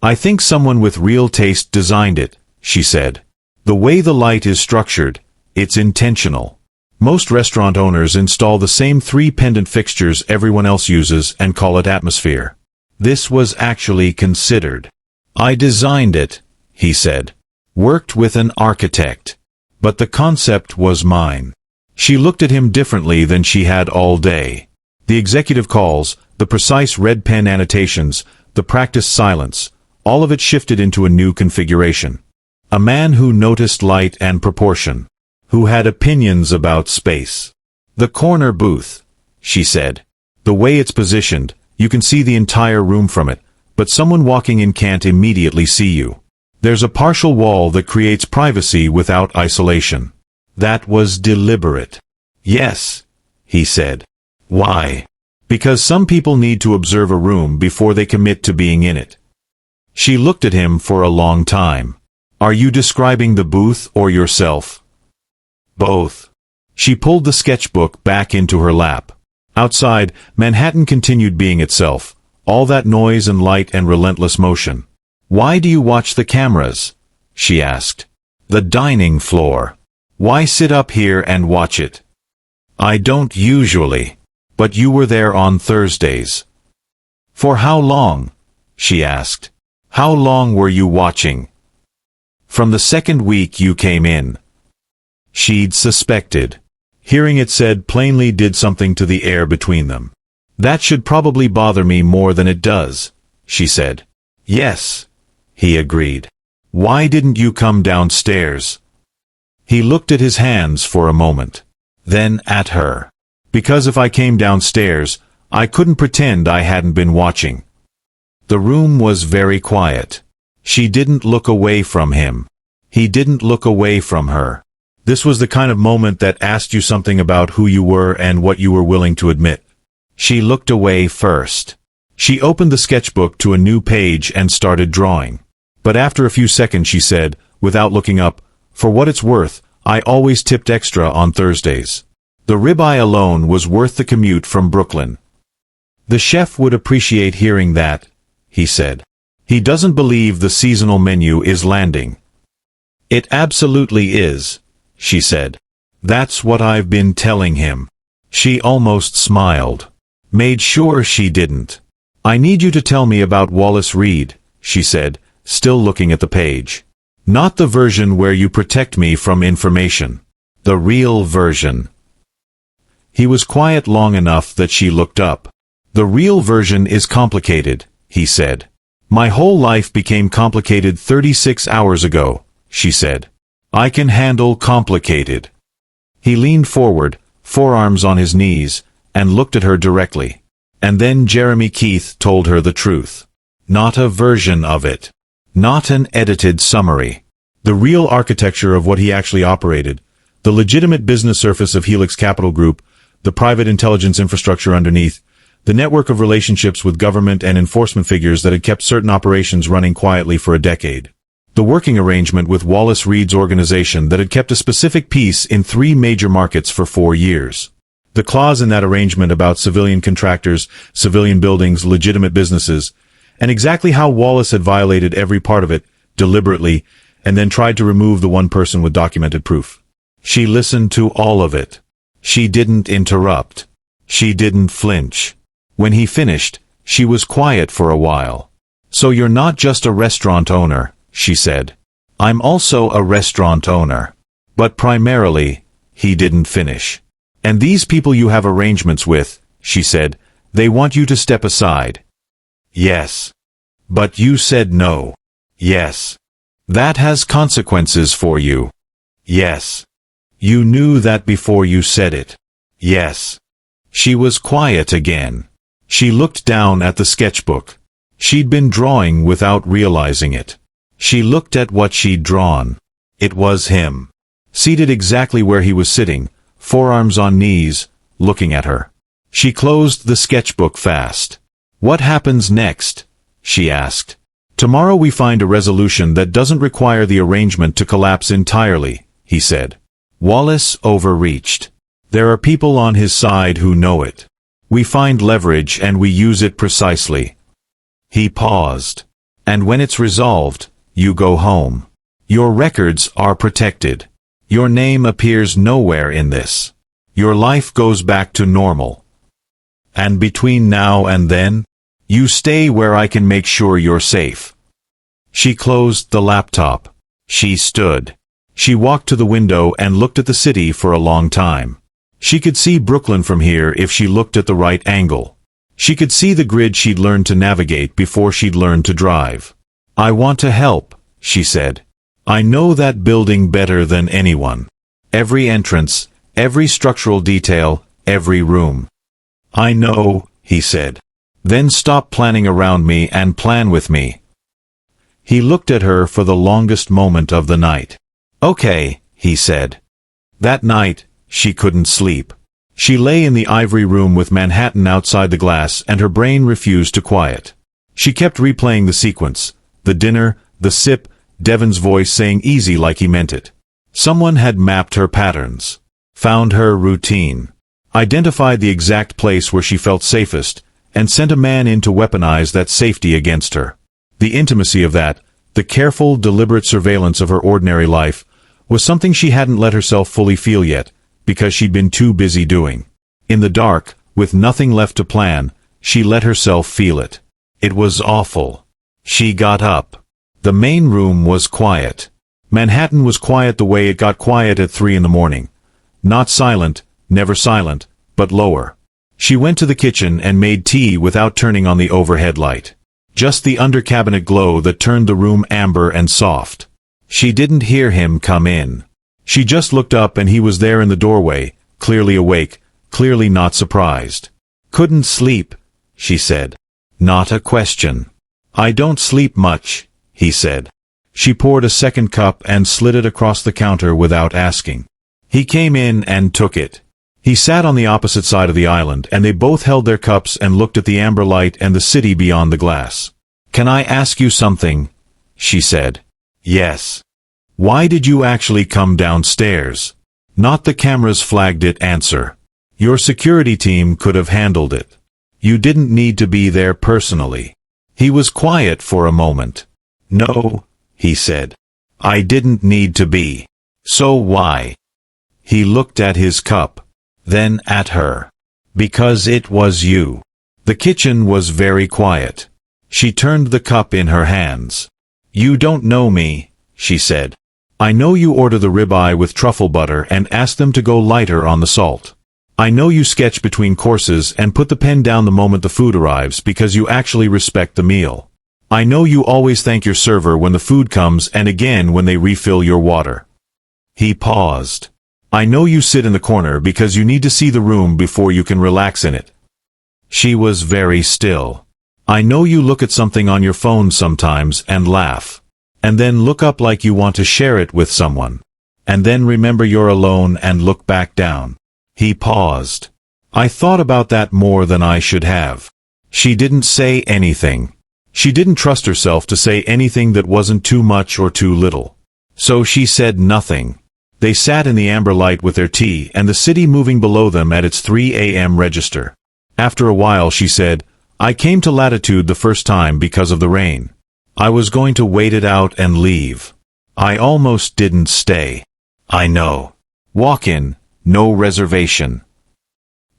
[SPEAKER 1] "I think someone with real taste designed it," she said. "The way the light is structured, it's intentional. Most restaurant owners install the same 3 pendant fixtures everyone else uses and call it atmosphere. This was actually considered." "I designed it," he said. Worked with an architect. But the concept was mine. She looked at him differently than she had all day. The executive calls, the precise red pen annotations, the practiced silence, all of it shifted into a new configuration. A man who noticed light and proportion. Who had opinions about space. The corner booth, she said. The way it's positioned, you can see the entire room from it, but someone walking in can't immediately see you. There's a partial wall that creates privacy without isolation. That was deliberate. Yes, he said. Why? Because some people need to observe a room before they commit to being in it. She looked at him for a long time. Are you describing the booth or yourself? Both. She pulled the sketchbook back into her lap. Outside, Manhattan continued being itself, all that noise and light and relentless motion. Why do you watch the cameras? She asked. The dining floor. Why sit up here and watch it? I don't usually. But you were there on Thursdays. For how long? She asked. How long were you watching? From the second week you came in. She'd suspected. Hearing it said plainly did something to the air between them. That should probably bother me more than it does, she said. Yes, he agreed. Why didn't you come downstairs? He looked at his hands for a moment. Then at her. Because if I came downstairs, I couldn't pretend I hadn't been watching. The room was very quiet. She didn't look away from him. He didn't look away from her. This was the kind of moment that asked you something about who you were and what you were willing to admit. She looked away first. She opened the sketchbook to a new page and started drawing. But after a few seconds she said, without looking up, for what it's worth, I always tipped extra on Thursdays. The ribeye alone was worth the commute from Brooklyn. The chef would appreciate hearing that, he said. He doesn't believe the seasonal menu is landing. It absolutely is, she said. That's what I've been telling him. She almost smiled. Made sure she didn't. I need you to tell me about Wallace Reed, she said, still looking at the page. Not the version where you protect me from information. The real version. He was quiet long enough that she looked up. The real version is complicated, he said. My whole life became complicated 36 hours ago, she said. I can handle complicated. He leaned forward, forearms on his knees, and looked at her directly. And then Jeremy Keith told her the truth. Not a version of it. Not an edited summary. The real architecture of what he actually operated, the legitimate business surface of Helix Capital Group, the private intelligence infrastructure underneath, the network of relationships with government and enforcement figures that had kept certain operations running quietly for a decade. The working arrangement with Wallace Reed's organization that had kept a specific piece in 3 major markets for 4 years. The clause in that arrangement about civilian contractors, civilian buildings, legitimate businesses, and exactly how Wallace had violated every part of it, deliberately, and then tried to remove the one person with documented proof. She listened to all of it. She didn't interrupt. She didn't flinch. When he finished, she was quiet for a while. So you're not just a restaurant owner, she said. I'm also a restaurant owner. But primarily, he didn't finish. And these people you have arrangements with, she said, they want you to step aside. Yes. But you said no. Yes. That has consequences for you. Yes. You knew that before you said it. Yes. She was quiet again. She looked down at the sketchbook. She'd been drawing without realizing it. She looked at what she'd drawn. It was him. Seated exactly where he was sitting, forearms on knees, looking at her. She closed the sketchbook fast. What happens next? She asked. Tomorrow we find a resolution that doesn't require the arrangement to collapse entirely, he said. Wallace overreached. There are people on his side who know it. We find leverage and we use it precisely. He paused. And when it's resolved, you go home. Your records are protected. Your name appears nowhere in this. Your life goes back to normal. And between now and then, you stay where I can make sure you're safe. She closed the laptop. She stood. She walked to the window and looked at the city for a long time. She could see Brooklyn from here if she looked at the right angle. She could see the grid she'd learned to navigate before she'd learned to drive. "I want to help," she said. "I know that building better than anyone. Every entrance, every structural detail, every room." "I know," he said. "Then stop planning around me and plan with me." He looked at her for the longest moment of the night. "Okay," he said. That night, she couldn't sleep. She lay in the ivory room with Manhattan outside the glass and her brain refused to quiet. She kept replaying the sequence. The dinner, the sip, Devon's voice saying easy like he meant it. Someone had mapped her patterns. Found her routine. Identified the exact place where she felt safest, and sent a man in to weaponize that safety against her. The intimacy of that, the careful, deliberate surveillance of her ordinary life, was something she hadn't let herself fully feel yet, because she'd been too busy doing. In the dark, with nothing left to plan, she let herself feel it. It was awful. She got up. The main room was quiet. Manhattan was quiet the way it got quiet at 3 in the morning. Not silent, never silent, but lower. She went to the kitchen and made tea without turning on the overhead light. Just the under-cabinet glow that turned the room amber and soft. She didn't hear him come in. She just looked up and he was there in the doorway, clearly awake, clearly not surprised. "Couldn't sleep," she said. "Not a question." "I don't sleep much," he said. She poured a second cup and slid it across the counter without asking. He came in and took it. He sat on the opposite side of the island and they both held their cups and looked at the amber light and the city beyond the glass. "Can I ask you something?" she said. "Yes." "Why did you actually come downstairs?" "Not the cameras flagged it" answer. "Your security team could have handled it. You didn't need to be there personally." He was quiet for a moment. "No," he said. "I didn't need to be. So why?" He looked at his cup. Then at her. "Because it was you." The kitchen was very quiet. She turned the cup in her hands. "You don't know me," she said. "I know you order the ribeye with truffle butter and ask them to go lighter on the salt. I know you sketch between courses and put the pen down the moment the food arrives because you actually respect the meal. I know you always thank your server when the food comes and again when they refill your water." He paused. "I know you sit in the corner because you need to see the room before you can relax in it." She was very still. "I know you look at something on your phone sometimes and laugh. And then look up like you want to share it with someone. And then remember you're alone and look back down." He paused. "I thought about that more than I should have." She didn't say anything. She didn't trust herself to say anything that wasn't too much or too little. So she said nothing. They sat in the amber light with their tea and the city moving below them at its 3 a.m. register. After a while she said, "I came to Latitude the first time because of the rain. I was going to wait it out and leave. I almost didn't stay. I know. Walk in, no reservation."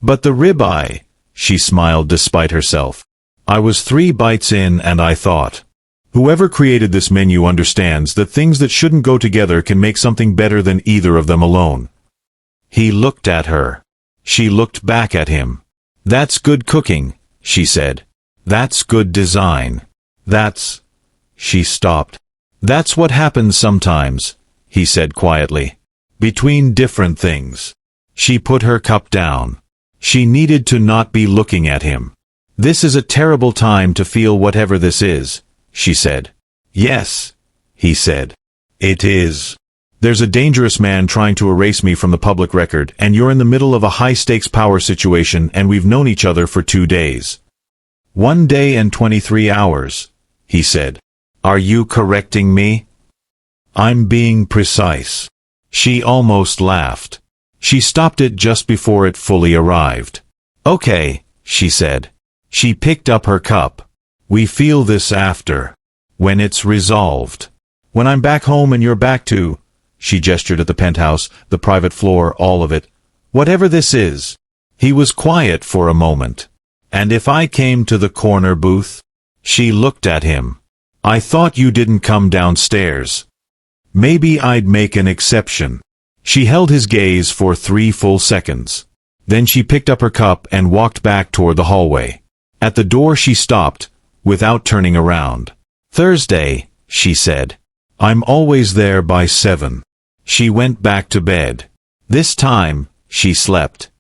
[SPEAKER 1] "But the ribeye," she smiled despite herself. "I was 3 bites in and I thought, whoever created this menu understands that things that shouldn't go together can make something better than either of them alone." He looked at her. She looked back at him. "That's good cooking," she said. "That's good design. That's—" She stopped. "That's what happens sometimes," he said quietly. "Between different things." She put her cup down. She needed to not be looking at him. "This is a terrible time to feel whatever this is," she said. "Yes," he said. "It is. There's a dangerous man trying to erase me from the public record, and you're in the middle of a high-stakes power situation, and we've known each other for 2 days. 1 day and 23 hours, he said. "Are you correcting me?" "I'm being precise." She almost laughed. She stopped it just before it fully arrived. "Okay," she said. She picked up her cup. "We feel this after. When it's resolved. When I'm back home and you're back too." She gestured at the penthouse, the private floor, all of it. "Whatever this is." He was quiet for a moment. "And if I came to the corner booth?" She looked at him. "I thought you didn't come downstairs." Maybe I'd make an exception. She held his gaze for 3 full seconds. Then she picked up her cup and walked back toward the hallway. At the door she stopped, without turning around. "Thursday," she said. "I'm always there by 7. She went back to bed. This time, she slept.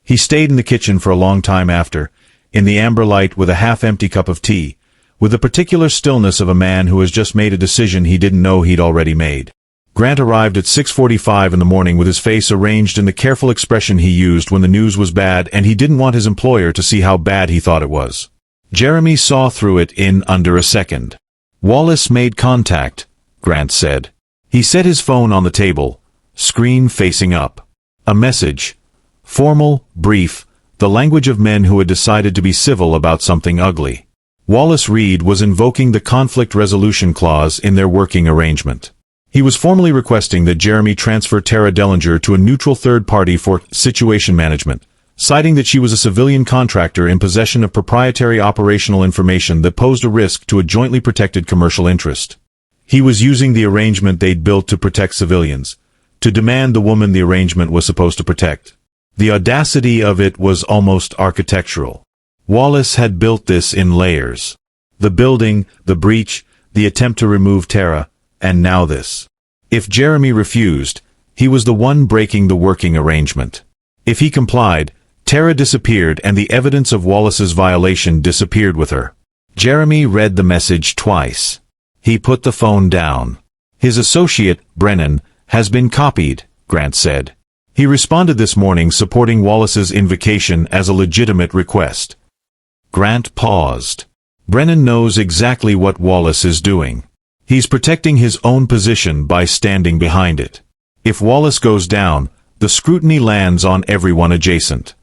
[SPEAKER 1] He stayed in the kitchen for a long time after, in the amber light with a half-empty cup of tea, with the particular stillness of a man who has just made a decision he didn't know he'd already made. Grant arrived at 6:45 in the morning with his face arranged in the careful expression he used when the news was bad and he didn't want his employer to see how bad he thought it was. Jeremy saw through it in under a second. "Wallace made contact," Grant said. He set his phone on the table, screen facing up. A message. Formal, brief, the language of men who had decided to be civil about something ugly. Wallace Reed was invoking the conflict resolution clause in their working arrangement. He was formally requesting that Jeremy transfer Tara Dellinger to a neutral third party for situation management, citing that she was a civilian contractor in possession of proprietary operational information that posed a risk to a jointly protected commercial interest. He was using the arrangement they'd built to protect civilians, to demand the woman the arrangement was supposed to protect. The audacity of it was almost architectural. Wallace had built this in layers. The building, the breach, the attempt to remove Tara, and now this. If Jeremy refused, he was the one breaking the working arrangement. If he complied, Tara disappeared and the evidence of Wallace's violation disappeared with her. Jeremy read the message twice. He put the phone down. "His associate, Brennan, has been copied," Grant said. He responded this morning supporting Wallace's invocation as a legitimate request. Grant paused. Brennan knows exactly what Wallace is doing. He's protecting his own position by standing behind it. If Wallace goes down, the scrutiny lands on everyone adjacent.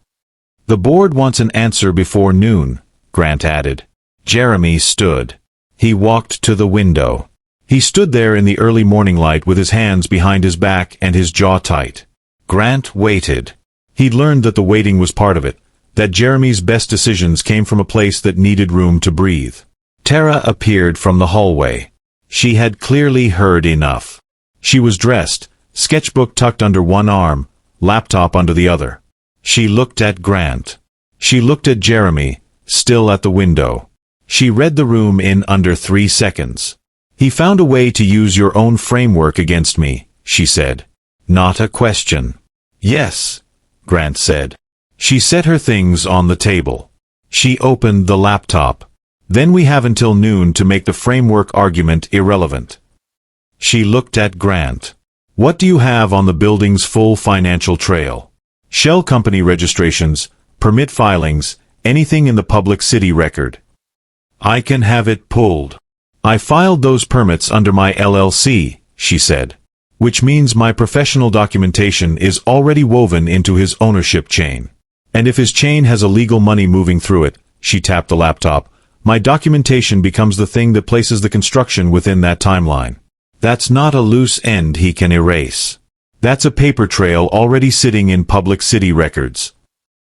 [SPEAKER 1] "The board wants an answer before noon," Grant added. Jeremy stood. He walked to the window. He stood there in the early morning light with his hands behind his back and his jaw tight. Grant waited. He'd learned that the waiting was part of it, that Jeremy's best decisions came from a place that needed room to breathe. Tara appeared from the hallway. She had clearly heard enough. She was dressed, sketchbook tucked under one arm, laptop under the other. She looked at Grant. She looked at Jeremy, still at the window. She read the room in under 3 seconds. "He found a way to use your own framework against me," she said. Not a question. "Yes," Grant said. She set her things on the table. She opened the laptop. "Then we have until noon to make the framework argument irrelevant." She looked at Grant. "What do you have on the building's full financial trail? Shell company registrations, permit filings, anything in the public city record?" "I can have it pulled. I filed those permits under my LLC," she said. "Which means my professional documentation is already woven into his ownership chain. And if his chain has illegal money moving through it," she tapped the laptop, "my documentation becomes the thing that places the construction within that timeline. That's not a loose end he can erase. That's a paper trail already sitting in public city records."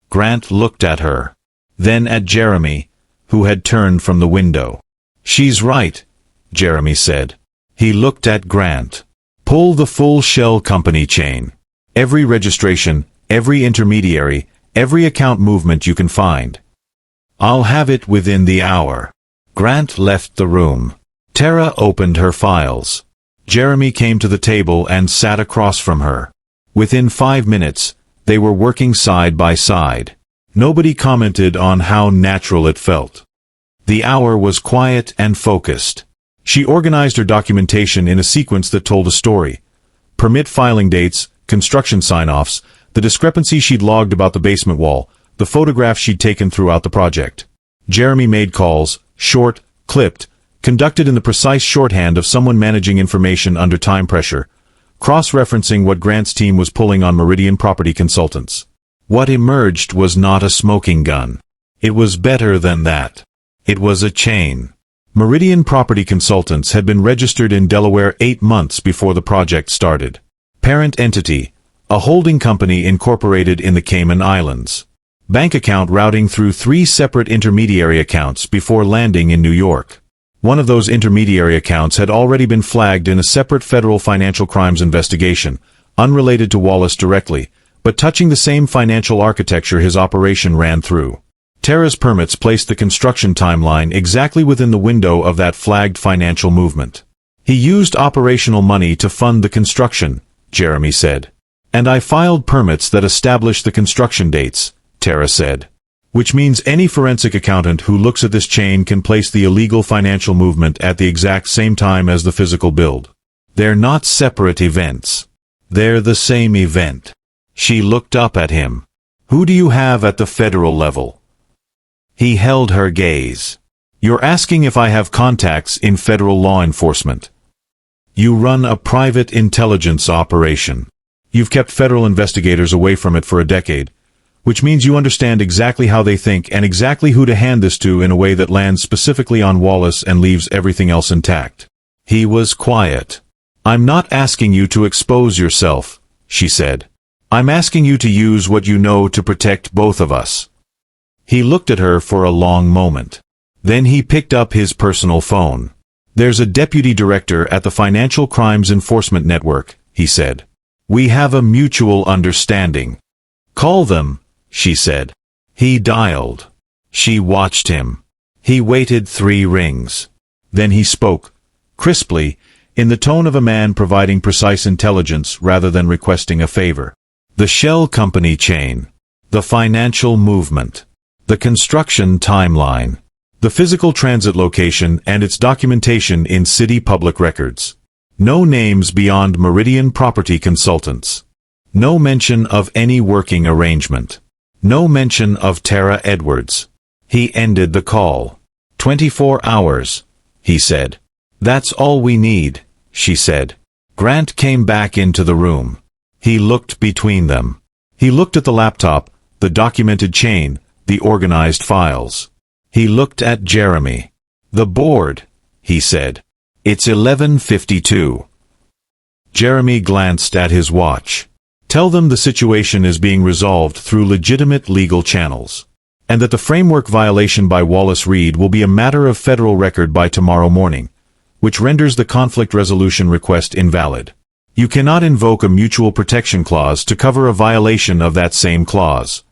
[SPEAKER 1] Grant looked at her. Then at Jeremy, who had turned from the window. "She's right," Jeremy said. He looked at Grant. "Pull the full shell company chain. Every registration, every intermediary, every account movement you can find. I'll have it within the hour." Grant left the room. Tara opened her files. Jeremy came to the table and sat across from her. Within 5 minutes, they were working side by side. Nobody commented on how natural it felt. The hour was quiet and focused. She organized her documentation in a sequence that told a story. Permit filing dates, construction sign-offs, the discrepancies she'd logged about the basement wall, the photographs she'd taken throughout the project. Jeremy made calls, short, clipped, conducted in the precise shorthand of someone managing information under time pressure, cross-referencing what Grant's team was pulling on Meridian Property Consultants. What emerged was not a smoking gun. It was better than that. It was a chain. Meridian Property Consultants had been registered in Delaware 8 months before the project started. Parent entity, a holding company incorporated in the Cayman Islands. Bank account routing through 3 separate intermediary accounts before landing in New York. One of those intermediary accounts had already been flagged in a separate federal financial crimes investigation, unrelated to Wallace directly, but touching the same financial architecture his operation ran through. Tara's permits placed the construction timeline exactly within the window of that flagged financial movement. He used operational money to fund the construction, Jeremy said. And I filed permits that established the construction dates, Tara said. Which means any forensic accountant who looks at this chain can place the illegal financial movement at the exact same time as the physical build. They're not separate events. They're the same event. She looked up at him. Who do you have at the federal level? He held her gaze. You're asking if I have contacts in federal law enforcement. You run a private intelligence operation. You've kept federal investigators away from it for a decade, which means you understand exactly how they think and exactly who to hand this to in a way that lands specifically on Wallace and leaves everything else intact. He was quiet. I'm not asking you to expose yourself, she said. I'm asking you to use what you know to protect both of us. He looked at her for a long moment. Then he picked up his personal phone. There's a deputy director at the Financial Crimes Enforcement Network, he said. We have a mutual understanding. Call them, she said. He dialed. She watched him. He waited 3 rings. Then he spoke, crisply, in the tone of a man providing precise intelligence rather than requesting a favor. The shell company chain. The financial movement. The construction timeline. The physical transit location and its documentation in city public records. No names beyond Meridian Property Consultants. No mention of any working arrangement. No mention of Tara Edwards. He ended the call. 24 hours, he said. That's all we need, she said. Grant came back into the room. He looked between them. He looked at the laptop, the documented chain, the organized files. He looked at Jeremy. The board, he said. It's 11:52. Jeremy glanced at his watch. Tell them the situation is being resolved through legitimate legal channels, and that the framework violation by Wallace Reed will be a matter of federal record by tomorrow morning, which renders the conflict resolution request invalid. You cannot invoke a mutual protection clause to cover a violation of that same clause.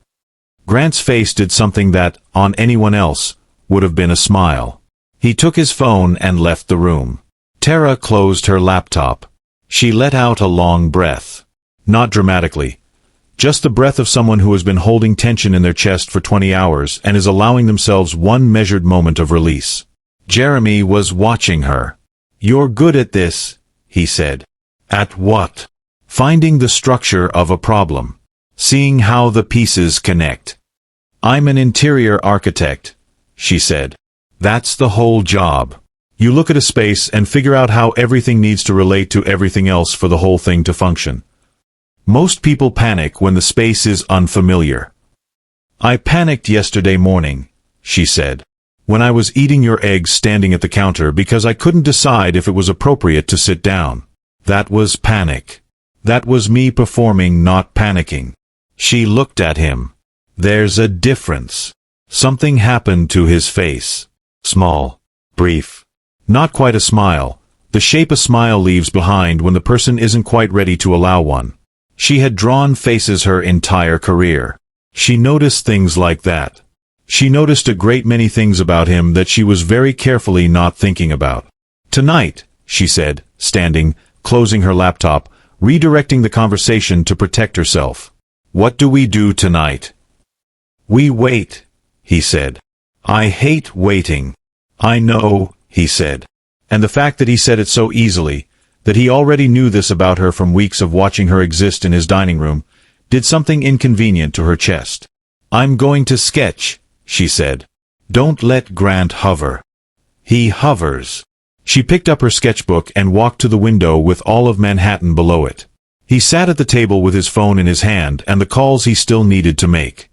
[SPEAKER 1] Grant's face did something that, on anyone else, would have been a smile. He took his phone and left the room. Tara closed her laptop. She let out a long breath. Not dramatically. Just the breath of someone who has been holding tension in their chest for 20 hours and is allowing themselves one measured moment of release. Jeremy was watching her. You're good at this, he said. At what? Finding the structure of a problem. Seeing how the pieces connect. I'm an interior architect, she said. That's the whole job. You look at a space and figure out how everything needs to relate to everything else for the whole thing to function. Most people panic when the space is unfamiliar. I panicked yesterday morning, she said, when I was eating your eggs standing at the counter because I couldn't decide if it was appropriate to sit down. That was panic. That was me performing not panicking. She looked at him. There's a difference. Something happened to his face. Small. Brief. Not quite a smile. The shape a smile leaves behind when the person isn't quite ready to allow one. She had drawn faces her entire career. She noticed things like that. She noticed a great many things about him that she was very carefully not thinking about. Tonight, she said, standing, closing her laptop, redirecting the conversation to protect herself. What do we do tonight? We wait, he said. I hate waiting. I know, he said. And the fact that he said it so easily, that he already knew this about her from weeks of watching her exist in his dining room, did something inconvenient to her chest. I'm going to sketch, she said. Don't let Grant hover. He hovers. She picked up her sketchbook and walked to the window with all of Manhattan below it. He sat at the table with his phone in his hand and the calls he still needed to make.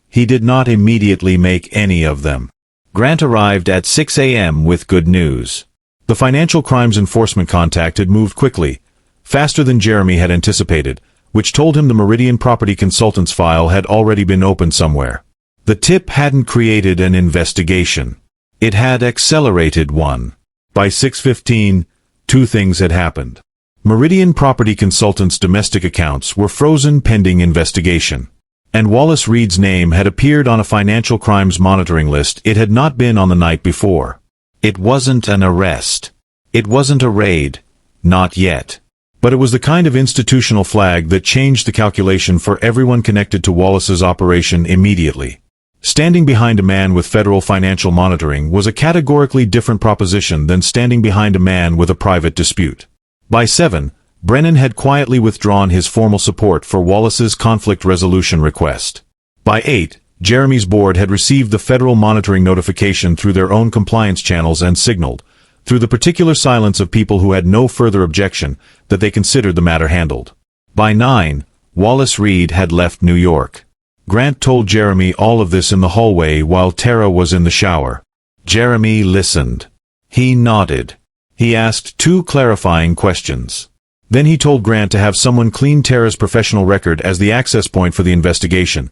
[SPEAKER 1] He did not immediately make any of them. Grant arrived at 6 a.m. with good news. The Financial Crimes Enforcement contact had moved quickly, faster than Jeremy had anticipated, which told him the Meridian Property Consultants file had already been opened somewhere. The tip hadn't created an investigation. It had accelerated one. By 6:15, two things had happened. Meridian Property Consultants' domestic accounts were frozen pending investigation. And Wallace Reed's name had appeared on a financial crimes monitoring list it had not been on the night before. It wasn't an arrest. It wasn't a raid. Not yet. But it was the kind of institutional flag that changed the calculation for everyone connected to Wallace's operation immediately. Standing behind a man with federal financial monitoring was a categorically different proposition than standing behind a man with a private dispute. By 7, Brennan had quietly withdrawn his formal support for Wallace's conflict resolution request. By 8, Jeremy's board had received the federal monitoring notification through their own compliance channels and signaled, through the particular silence of people who had no further objection, that they considered the matter handled. By 9, Wallace Reed had left New York. Grant told Jeremy all of this in the hallway while Tara was in the shower. Jeremy listened. He nodded. He asked 2 clarifying questions. Then he told Grant to have someone clean Tara's professional record as the access point for the investigation.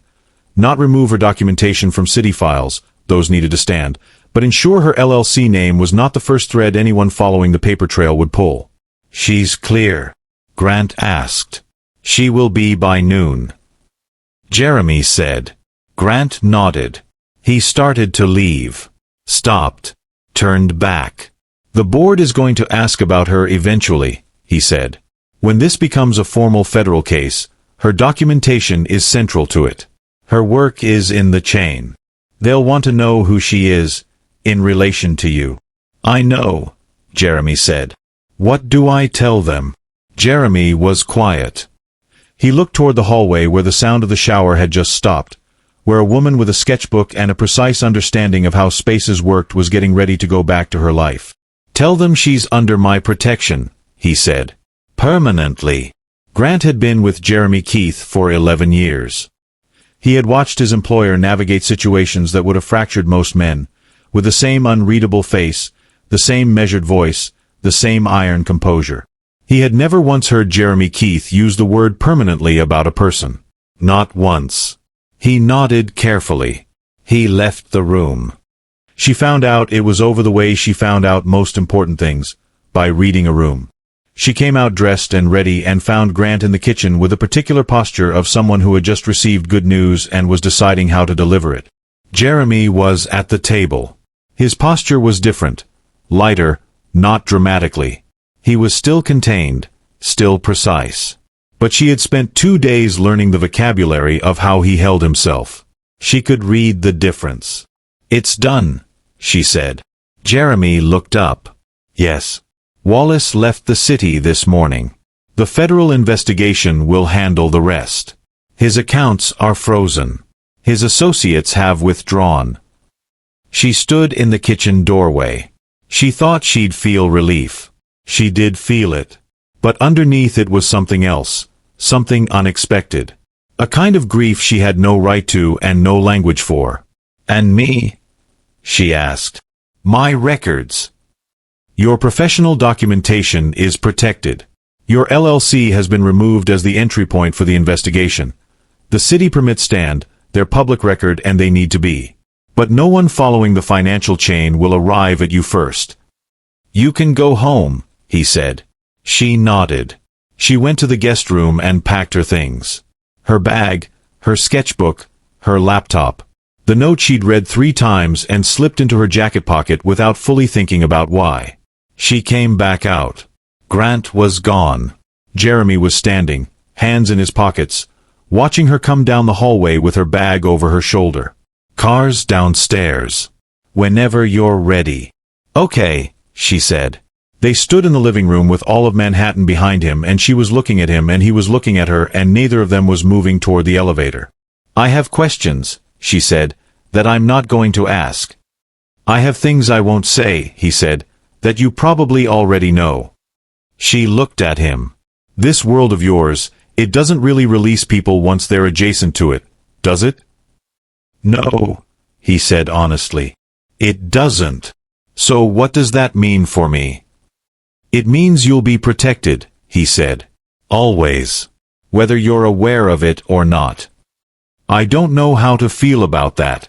[SPEAKER 1] Not remove her documentation from city files, those needed to stand, but ensure her LLC name was not the first thread anyone following the paper trail would pull. "She's clear?" Grant asked. "She will be by noon," Jeremy said. Grant nodded. He started to leave. Stopped. Turned back. "The board is going to ask about her eventually," he said. "When this becomes a formal federal case, her documentation is central to it. Her work is in the chain. They'll want to know who she is, in relation to you." "I know," Jeremy said. "What do I tell them?" Jeremy was quiet. He looked toward the hallway where the sound of the shower had just stopped, where a woman with a sketchbook and a precise understanding of how spaces worked was getting ready to go back to her life. "Tell them she's under my protection," he said. "Permanently." Grant had been with Jeremy Keith for 11 years. He had watched his employer navigate situations that would have fractured most men, with the same unreadable face, the same measured voice, the same iron composure. He had never once heard Jeremy Keith use the word permanently about a person. Not once. He nodded carefully. He left the room. She found out it was over the way she found out most important things, by reading a room. She came out dressed and ready and found Grant in the kitchen with a particular posture of someone who had just received good news and was deciding how to deliver it. Jeremy was at the table. His posture was different, lighter, not dramatically. He was still contained, still precise. But she had spent 2 days learning the vocabulary of how he held himself. She could read the difference. "It's done," she said. Jeremy looked up. "Yes. Wallace left the city this morning. The federal investigation will handle the rest. His accounts are frozen. His associates have withdrawn." She stood in the kitchen doorway. She thought she'd feel relief. She did feel it. But underneath it was something else, something unexpected. A kind of grief she had no right to and no language for. "And me?" she asked. "My records." "Your professional documentation is protected. Your LLC has been removed as the entry point for the investigation. The city permits stand, their public record, and they need to be. But no one following the financial chain will arrive at you first." "You can go home," he said. She nodded. She went to the guest room and packed her things. Her bag, her sketchbook, her laptop. The note she'd read 3 times and slipped into her jacket pocket without fully thinking about why. She came back out. Grant was gone. Jeremy was standing, hands in his pockets, watching her come down the hallway with her bag over her shoulder. "Car's downstairs. Whenever you're ready." "Okay," she said. They stood in the living room with all of Manhattan behind him, and she was looking at him and he was looking at her, and neither of them was moving toward the elevator. "I have questions," she said, "that I'm not going to ask." "I have things I won't say," he said, "that you probably already know." She looked at him. "This world of yours, it doesn't really release people once they're adjacent to it, does it?" "No," he said honestly. "It doesn't. So what does that mean for me?" "It means you'll be protected," he said. "Always. Whether you're aware of it or not." "I don't know how to feel about that."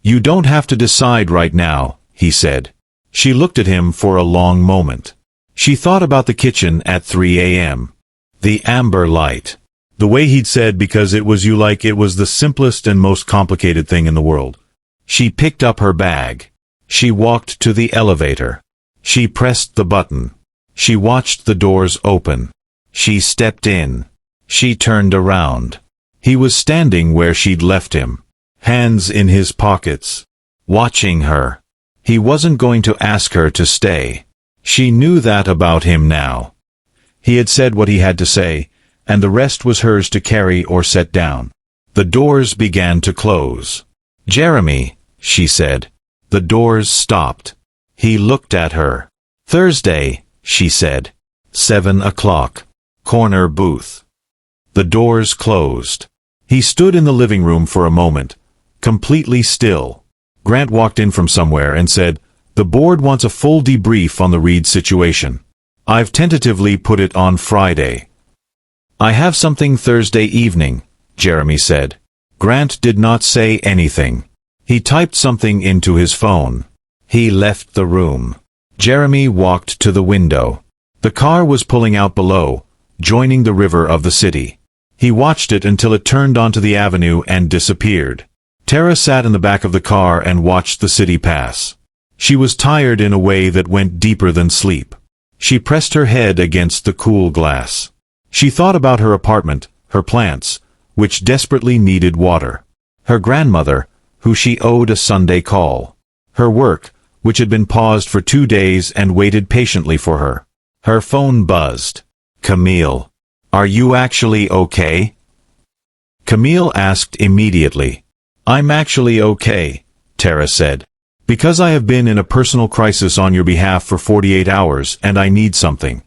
[SPEAKER 1] "You don't have to decide right now," he said. She looked at him for a long moment. She thought about the kitchen at 3 a.m. The amber light. The way he'd said because it was you like it was the simplest and most complicated thing in the world. She picked up her bag. She walked to the elevator. She pressed the button. She watched the doors open. She stepped in. She turned around. He was standing where she'd left him, hands in his pockets, watching her. He wasn't going to ask her to stay. She knew that about him now. He had said what he had to say, and the rest was hers to carry or set down. The doors began to close. "Jeremy," she said. The doors stopped. He looked at her. "Thursday," she said. 7 o'clock. Corner booth. The doors closed. He stood in the living room for a moment, completely still. Grant walked in from somewhere and said, "The board wants a full debrief on the Reed situation. I've tentatively put it on Friday." "I have something Thursday evening," Jeremy said. Grant did not say anything. He typed something into his phone. He left the room. Jeremy walked to the window. The car was pulling out below, joining the river of the city. He watched it until it turned onto the avenue and disappeared. Tara sat in the back of the car and watched the city pass. She was tired in a way that went deeper than sleep. She pressed her head against the cool glass. She thought about her apartment, her plants, which desperately needed water. Her grandmother, who she owed a Sunday call. Her work, which had been paused for 2 days and waited patiently for her. Her phone buzzed. "Camille, are you actually okay?" Camille asked immediately. "I'm actually okay," Tara said. "Because I have been in a personal crisis on your behalf for 48 hours and I need something."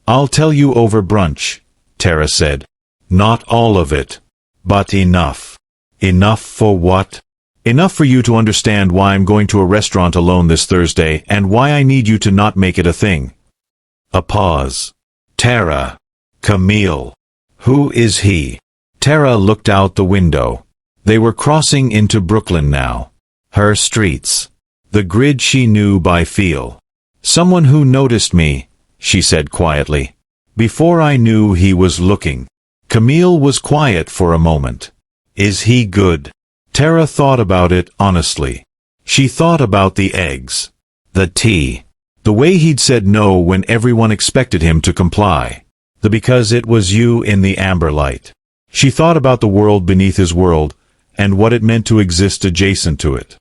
[SPEAKER 1] "I'll tell you over brunch," Tara said. "Not all of it. But enough." "Enough for what?" "Enough for you to understand why I'm going to a restaurant alone this Thursday and why I need you to not make it a thing." A pause. "Tara. Camille. Who is he?" Tara looked out the window. They were crossing into Brooklyn now. Her streets. The grid she knew by feel. "Someone who noticed me," she said quietly. "Before I knew he was looking." Camille was quiet for a moment. "Is he good?" Tara thought about it honestly. She thought about the eggs. The tea. The way he'd said no when everyone expected him to comply. The "because it was you" in the amber light. She thought about the world beneath his world, and what it meant to exist adjacent to it.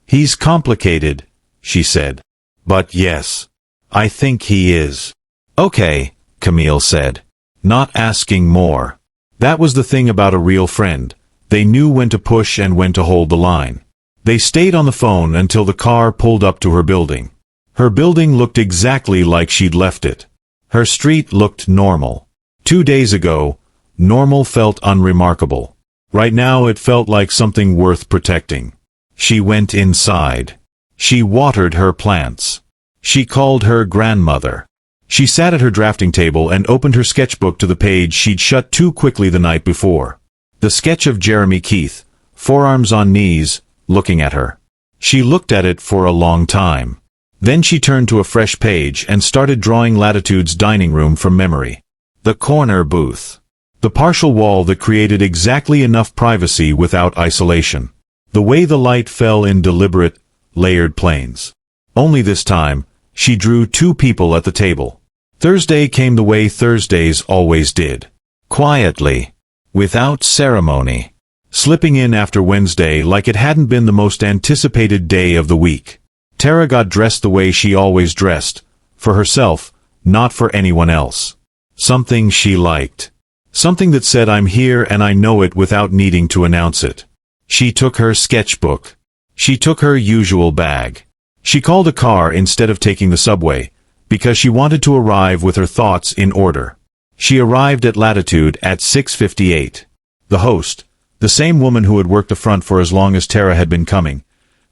[SPEAKER 1] "He's complicated," she said. "But yes, I think he is." "Okay," Camille said. Not asking more. That was the thing about a real friend. They knew when to push and when to hold the line. They stayed on the phone until the car pulled up to her building. Her building looked exactly like she'd left it. Her street looked normal. 2 days ago, normal felt unremarkable. Right now it felt like something worth protecting. She went inside. She watered her plants. She called her grandmother. She sat at her drafting table and opened her sketchbook to the page she'd shut too quickly the night before. The sketch of Jeremy Keith, forearms on knees, looking at her. She looked at it for a long time. Then she turned to a fresh page and started drawing Latitude's dining room from memory. The corner booth. The partial wall that created exactly enough privacy without isolation. The way the light fell in deliberate, layered planes. Only this time, she drew 2 people at the table. Thursday came the way Thursdays always did. Quietly. Without ceremony. Slipping in after Wednesday like it hadn't been the most anticipated day of the week. Tara got dressed the way she always dressed. For herself, not for anyone else. Something she liked. Something that said I'm here and I know it without needing to announce it. She took her sketchbook. She took her usual bag. She called a car instead of taking the subway, because she wanted to arrive with her thoughts in order. She arrived at Latitude at 6:58. The host, the same woman who had worked the front for as long as Tara had been coming,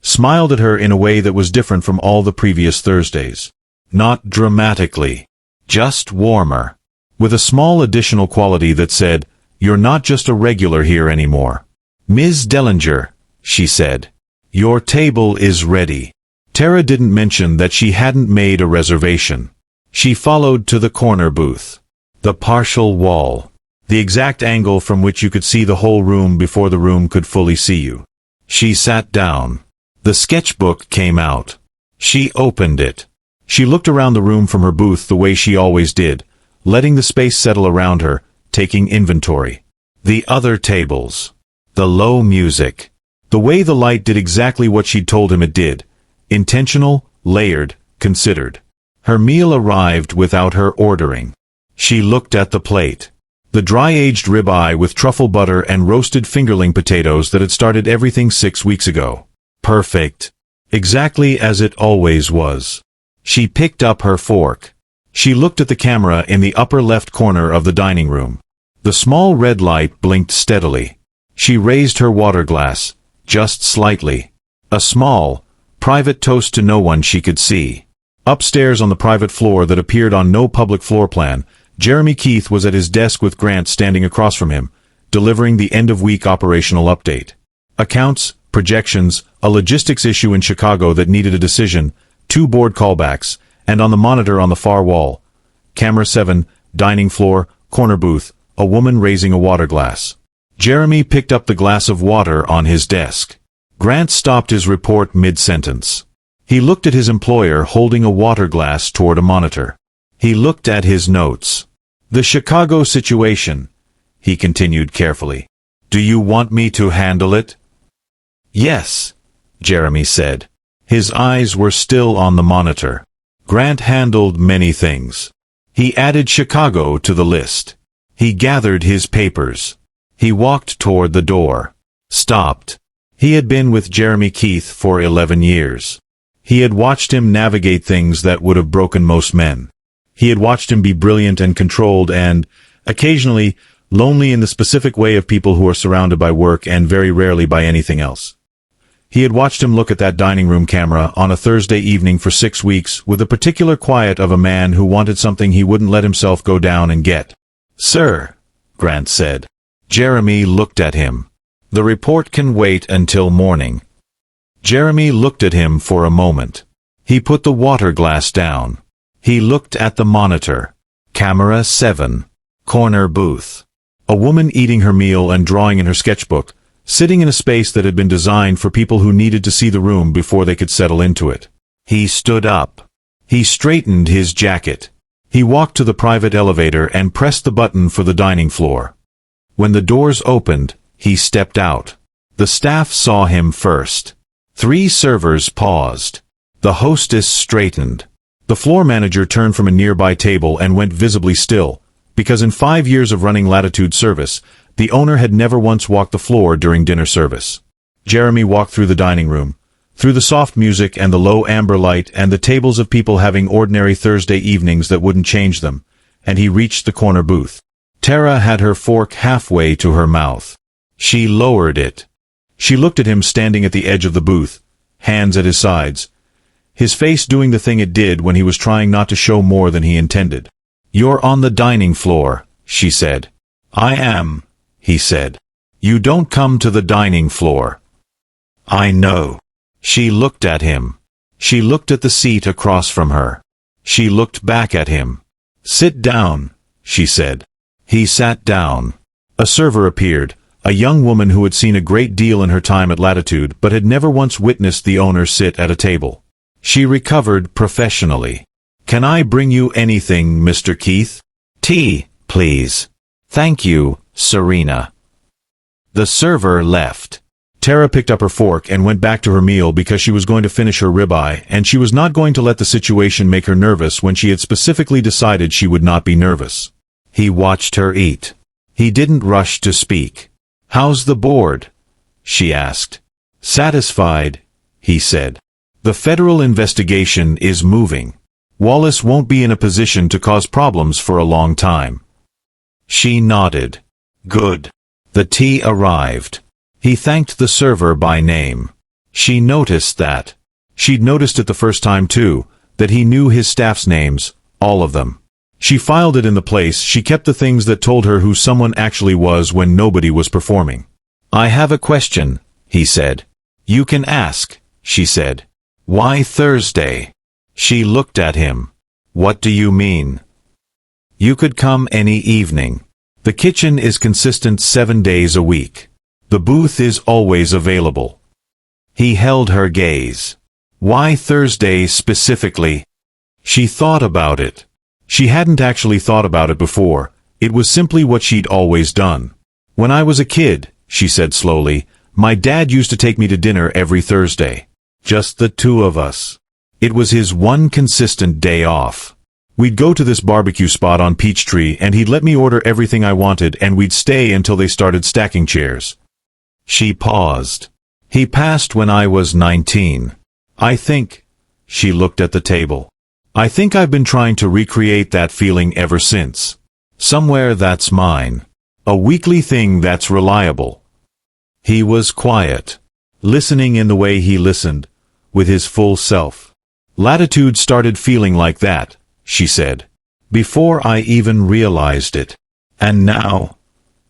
[SPEAKER 1] smiled at her in a way that was different from all the previous Thursdays. Not dramatically. Just warmer. With a small additional quality that said, "You're not just a regular here anymore." "Ms. Dellinger," she said. "Your table is ready." Tara didn't mention that she hadn't made a reservation. She followed to the corner booth. The partial wall. The exact angle from which you could see the whole room before the room could fully see you. She sat down. The sketchbook came out. She opened it. She looked around the room from her booth the way she always did, letting the space settle around her, taking inventory. The other tables. The low music. The way the light did exactly what she'd told him it did. Intentional, layered, considered. Her meal arrived without her ordering. She looked at the plate. The dry-aged ribeye with truffle butter and roasted fingerling potatoes that had started everything 6 weeks ago. Perfect. Exactly as it always was. She picked up her fork. She looked at the camera in the upper left corner of the dining room. The small red light blinked steadily. She raised her water glass, just slightly. A small, private toast to no one she could see. Upstairs on the private floor that appeared on no public floor plan, Jeremy Keith was at his desk with Grant standing across from him, delivering the end-of-week operational update. Accounts, projections, a logistics issue in Chicago that needed a decision, 2 board callbacks, and on the monitor on the far wall. Camera 7, dining floor, corner booth, a woman raising a water glass. Jeremy picked up the glass of water on his desk. Grant stopped his report mid-sentence. He looked at his employer holding a water glass toward a monitor. He looked at his notes. The Chicago situation, he continued carefully. Do you want me to handle it? Yes, Jeremy said. His eyes were still on the monitor. Grant handled many things. He added Chicago to the list. He gathered his papers. He walked toward the door. Stopped. He had been with Jeremy Keith for 11 years. He had watched him navigate things that would have broken most men. He had watched him be brilliant and controlled and, occasionally, lonely in the specific way of people who are surrounded by work and very rarely by anything else. He had watched him look at that dining room camera on a Thursday evening for 6 weeks with the particular quiet of a man who wanted something he wouldn't let himself go down and get. Sir, Grant said. Jeremy looked at him. The report can wait until morning. Jeremy looked at him for a moment. He put the water glass down. He looked at the monitor. Camera 7. Corner booth. A woman eating her meal and drawing in her sketchbook, sitting in a space that had been designed for people who needed to see the room before they could settle into it. He stood up. He straightened his jacket. He walked to the private elevator and pressed the button for the dining floor. When the doors opened, he stepped out. The staff saw him first. 3 servers paused. The hostess straightened. The floor manager turned from a nearby table and went visibly still, because in 5 years of running Latitude service, the owner had never once walked the floor during dinner service. Jeremy walked through the dining room, through the soft music and the low amber light and the tables of people having ordinary Thursday evenings that wouldn't change them, and he reached the corner booth. Tara had her fork halfway to her mouth. She lowered it. She looked at him standing at the edge of the booth, hands at his sides, his face doing the thing it did when he was trying not to show more than he intended. You're on the dining floor, she said. I am, he said. You don't come to the dining floor. I know. She looked at him. She looked at the seat across from her. She looked back at him. Sit down, she said. He sat down. A server appeared, a young woman who had seen a great deal in her time at Latitude but had never once witnessed the owner sit at a table. She recovered professionally. Can I bring you anything, Mr. Keith? Tea, please. Thank you, Serena. The server left. Tara picked up her fork and went back to her meal because she was going to finish her ribeye, and she was not going to let the situation make her nervous when she had specifically decided she would not be nervous. He watched her eat. He didn't rush to speak. How's the board? She asked. Satisfied, he said. The federal investigation is moving. Wallace won't be in a position to cause problems for a long time. She nodded. Good. The tea arrived. He thanked the server by name. She noticed that. She'd noticed it the first time too, that he knew his staff's names, all of them. She filed it in the place she kept the things that told her who someone actually was when nobody was performing. I have a question, he said. You can ask, she said. Why Thursday? She looked at him. What do you mean? You could come any evening. The kitchen is consistent 7 days a week. The booth is always available. He held her gaze. Why Thursday specifically? She thought about it. She hadn't actually thought about it before. It was simply what she'd always done. When I was a kid, she said slowly, my dad used to take me to dinner every Thursday. Just the two of us. It was his one consistent day off. We'd go to this barbecue spot on Peachtree and he'd let me order everything I wanted and we'd stay until they started stacking chairs. She paused. He passed when I was 19. I think, she looked at the table. I think I've been trying to recreate that feeling ever since. Somewhere that's mine. A weekly thing that's reliable. He was quiet, listening in the way he listened, with his full self. Latitude started feeling like that, she said, before I even realized it. And now?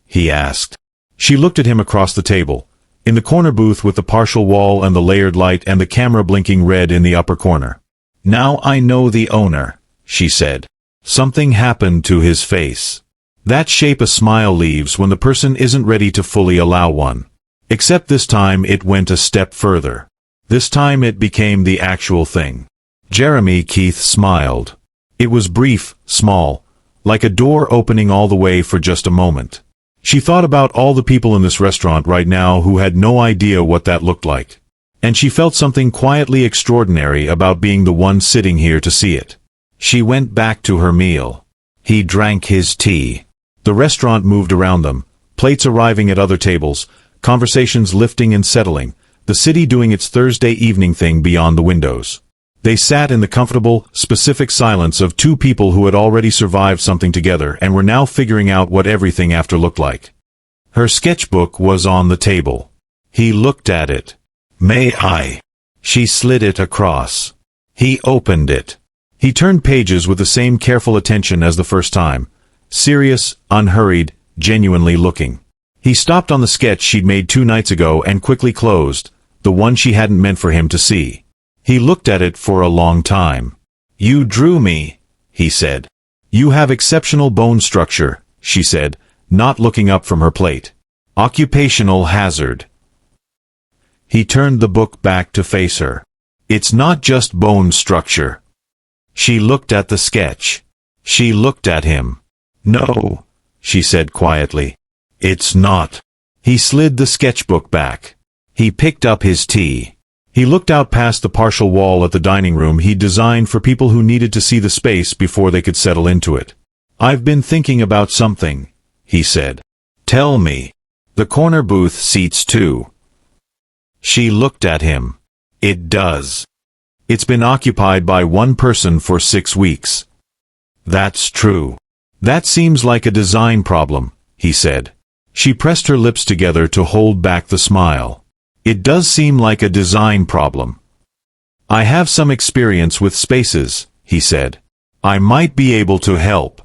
[SPEAKER 1] He asked. She looked at him across the table, in the corner booth with the partial wall and the layered light and the camera blinking red in the upper corner. Now I know the owner, she said. Something happened to his face. That shape a smile leaves when the person isn't ready to fully allow one. Except this time it went a step further. This time it became the actual thing. Jeremy Keith smiled. It was brief, small, like a door opening all the way for just a moment. She thought about all the people in this restaurant right now who had no idea what that looked like. And she felt something quietly extraordinary about being the one sitting here to see it. She went back to her meal. He drank his tea. The restaurant moved around them, plates arriving at other tables, conversations lifting and settling, the city doing its Thursday evening thing beyond the windows. They sat in the comfortable, specific silence of two people who had already survived something together and were now figuring out what everything after looked like. Her sketchbook was on the table. He looked at it. May I? She slid it across. He opened it. He turned pages with the same careful attention as the first time. Serious, unhurried, genuinely looking. He stopped on the sketch she'd made 2 nights ago and quickly closed, the one she hadn't meant for him to see. He looked at it for a long time. You drew me, he said. You have exceptional bone structure, she said, not looking up from her plate. Occupational hazard. He turned the book back to face her. It's not just bone structure. She looked at the sketch. She looked at him. No, she said quietly. It's not. He slid the sketchbook back. He picked up his tea. He looked out past the partial wall at the dining room he'd designed for people who needed to see the space before they could settle into it. I've been thinking about something, he said. Tell me. The corner booth seats 2. She looked at him. It does. It's been occupied by one person for 6 weeks. That's true. That seems like a design problem, he said. She pressed her lips together to hold back the smile. It does seem like a design problem. I have some experience with spaces, he said. I might be able to help.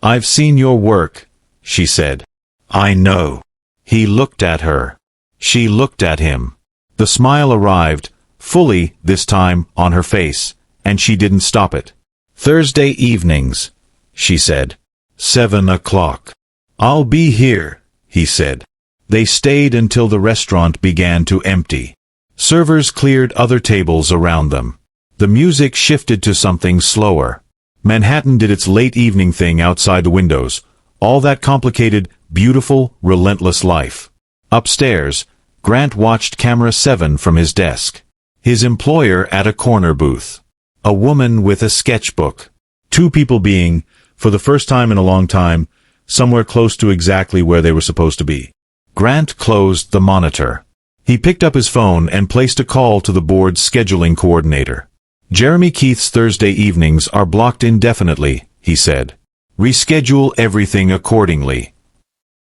[SPEAKER 1] I've seen your work, she said. I know. He looked at her. She looked at him. The smile arrived, fully, this time, on her face, and she didn't stop it. Thursday evenings, she said. 7 o'clock. I'll be here, he said. They stayed until the restaurant began to empty. Servers cleared other tables around them. The music shifted to something slower. Manhattan did its late evening thing outside the windows, all that complicated, beautiful, relentless life. Upstairs, Grant watched Camera 7 from his desk. His employer at a corner booth. A woman with a sketchbook. 2 people being, for the first time in a long time, somewhere close to exactly where they were supposed to be. Grant closed the monitor. He picked up his phone and placed a call to the board's scheduling coordinator. Jeremy Keith's Thursday evenings are blocked indefinitely, he said. Reschedule everything accordingly.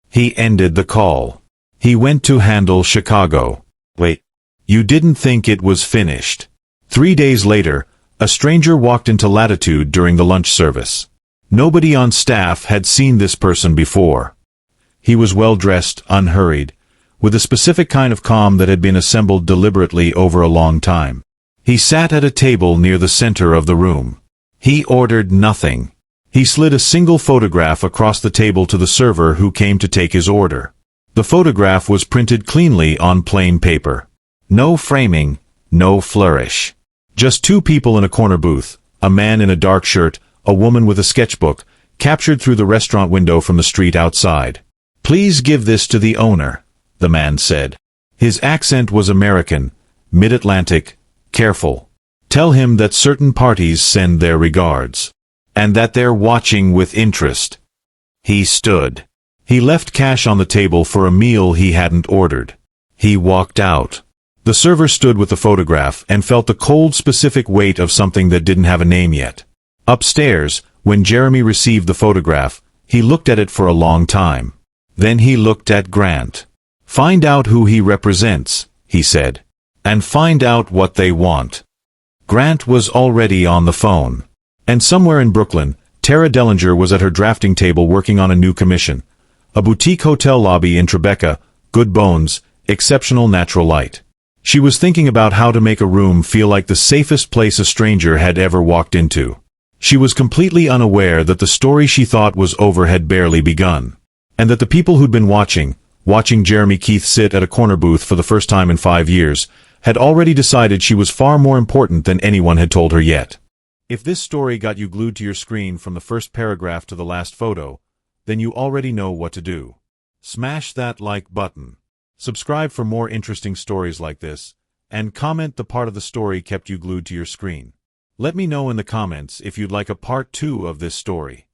[SPEAKER 1] He ended the call. He went to handle Chicago. Wait. You didn't think it was finished. 3 days later, a stranger walked into Latitude during the lunch service. Nobody on staff had seen this person before. He was well-dressed, unhurried, with a specific kind of calm that had been assembled deliberately over a long time. He sat at a table near the center of the room. He ordered nothing. He slid a single photograph across the table to the server who came to take his order. The photograph was printed cleanly on plain paper. No framing, no flourish. Just two people in a corner booth, a man in a dark shirt, a woman with a sketchbook, captured through the restaurant window from the street outside. "Please give this to the owner," the man said. His accent was American, mid-Atlantic, careful. "Tell him that certain parties send their regards. And that they're watching with interest." He stood. He left cash on the table for a meal he hadn't ordered. He walked out. The server stood with the photograph and felt the cold, specific weight of something that didn't have a name yet. Upstairs, when Jeremy received the photograph, he looked at it for a long time. Then he looked at Grant. "Find out who he represents," he said. "And find out what they want." Grant was already on the phone. And somewhere in Brooklyn, Tara Dellinger was at her drafting table working on a new commission. A boutique hotel lobby in Tribeca, good bones, exceptional natural light. She was thinking about how to make a room feel like the safest place a stranger had ever walked into. She was completely unaware that the story she thought was over had barely begun. And that the people who'd been watching Jeremy Keith sit at a corner booth for the first time in 5 years, had already decided she was far more important than anyone had told her yet. If this story got you glued to your screen from the first paragraph to the last photo, then you already know what to do. Smash that like button. Subscribe for more interesting stories like this, and comment the part of the story kept you glued to your screen. Let me know in the comments if you'd like a part 2 of this story.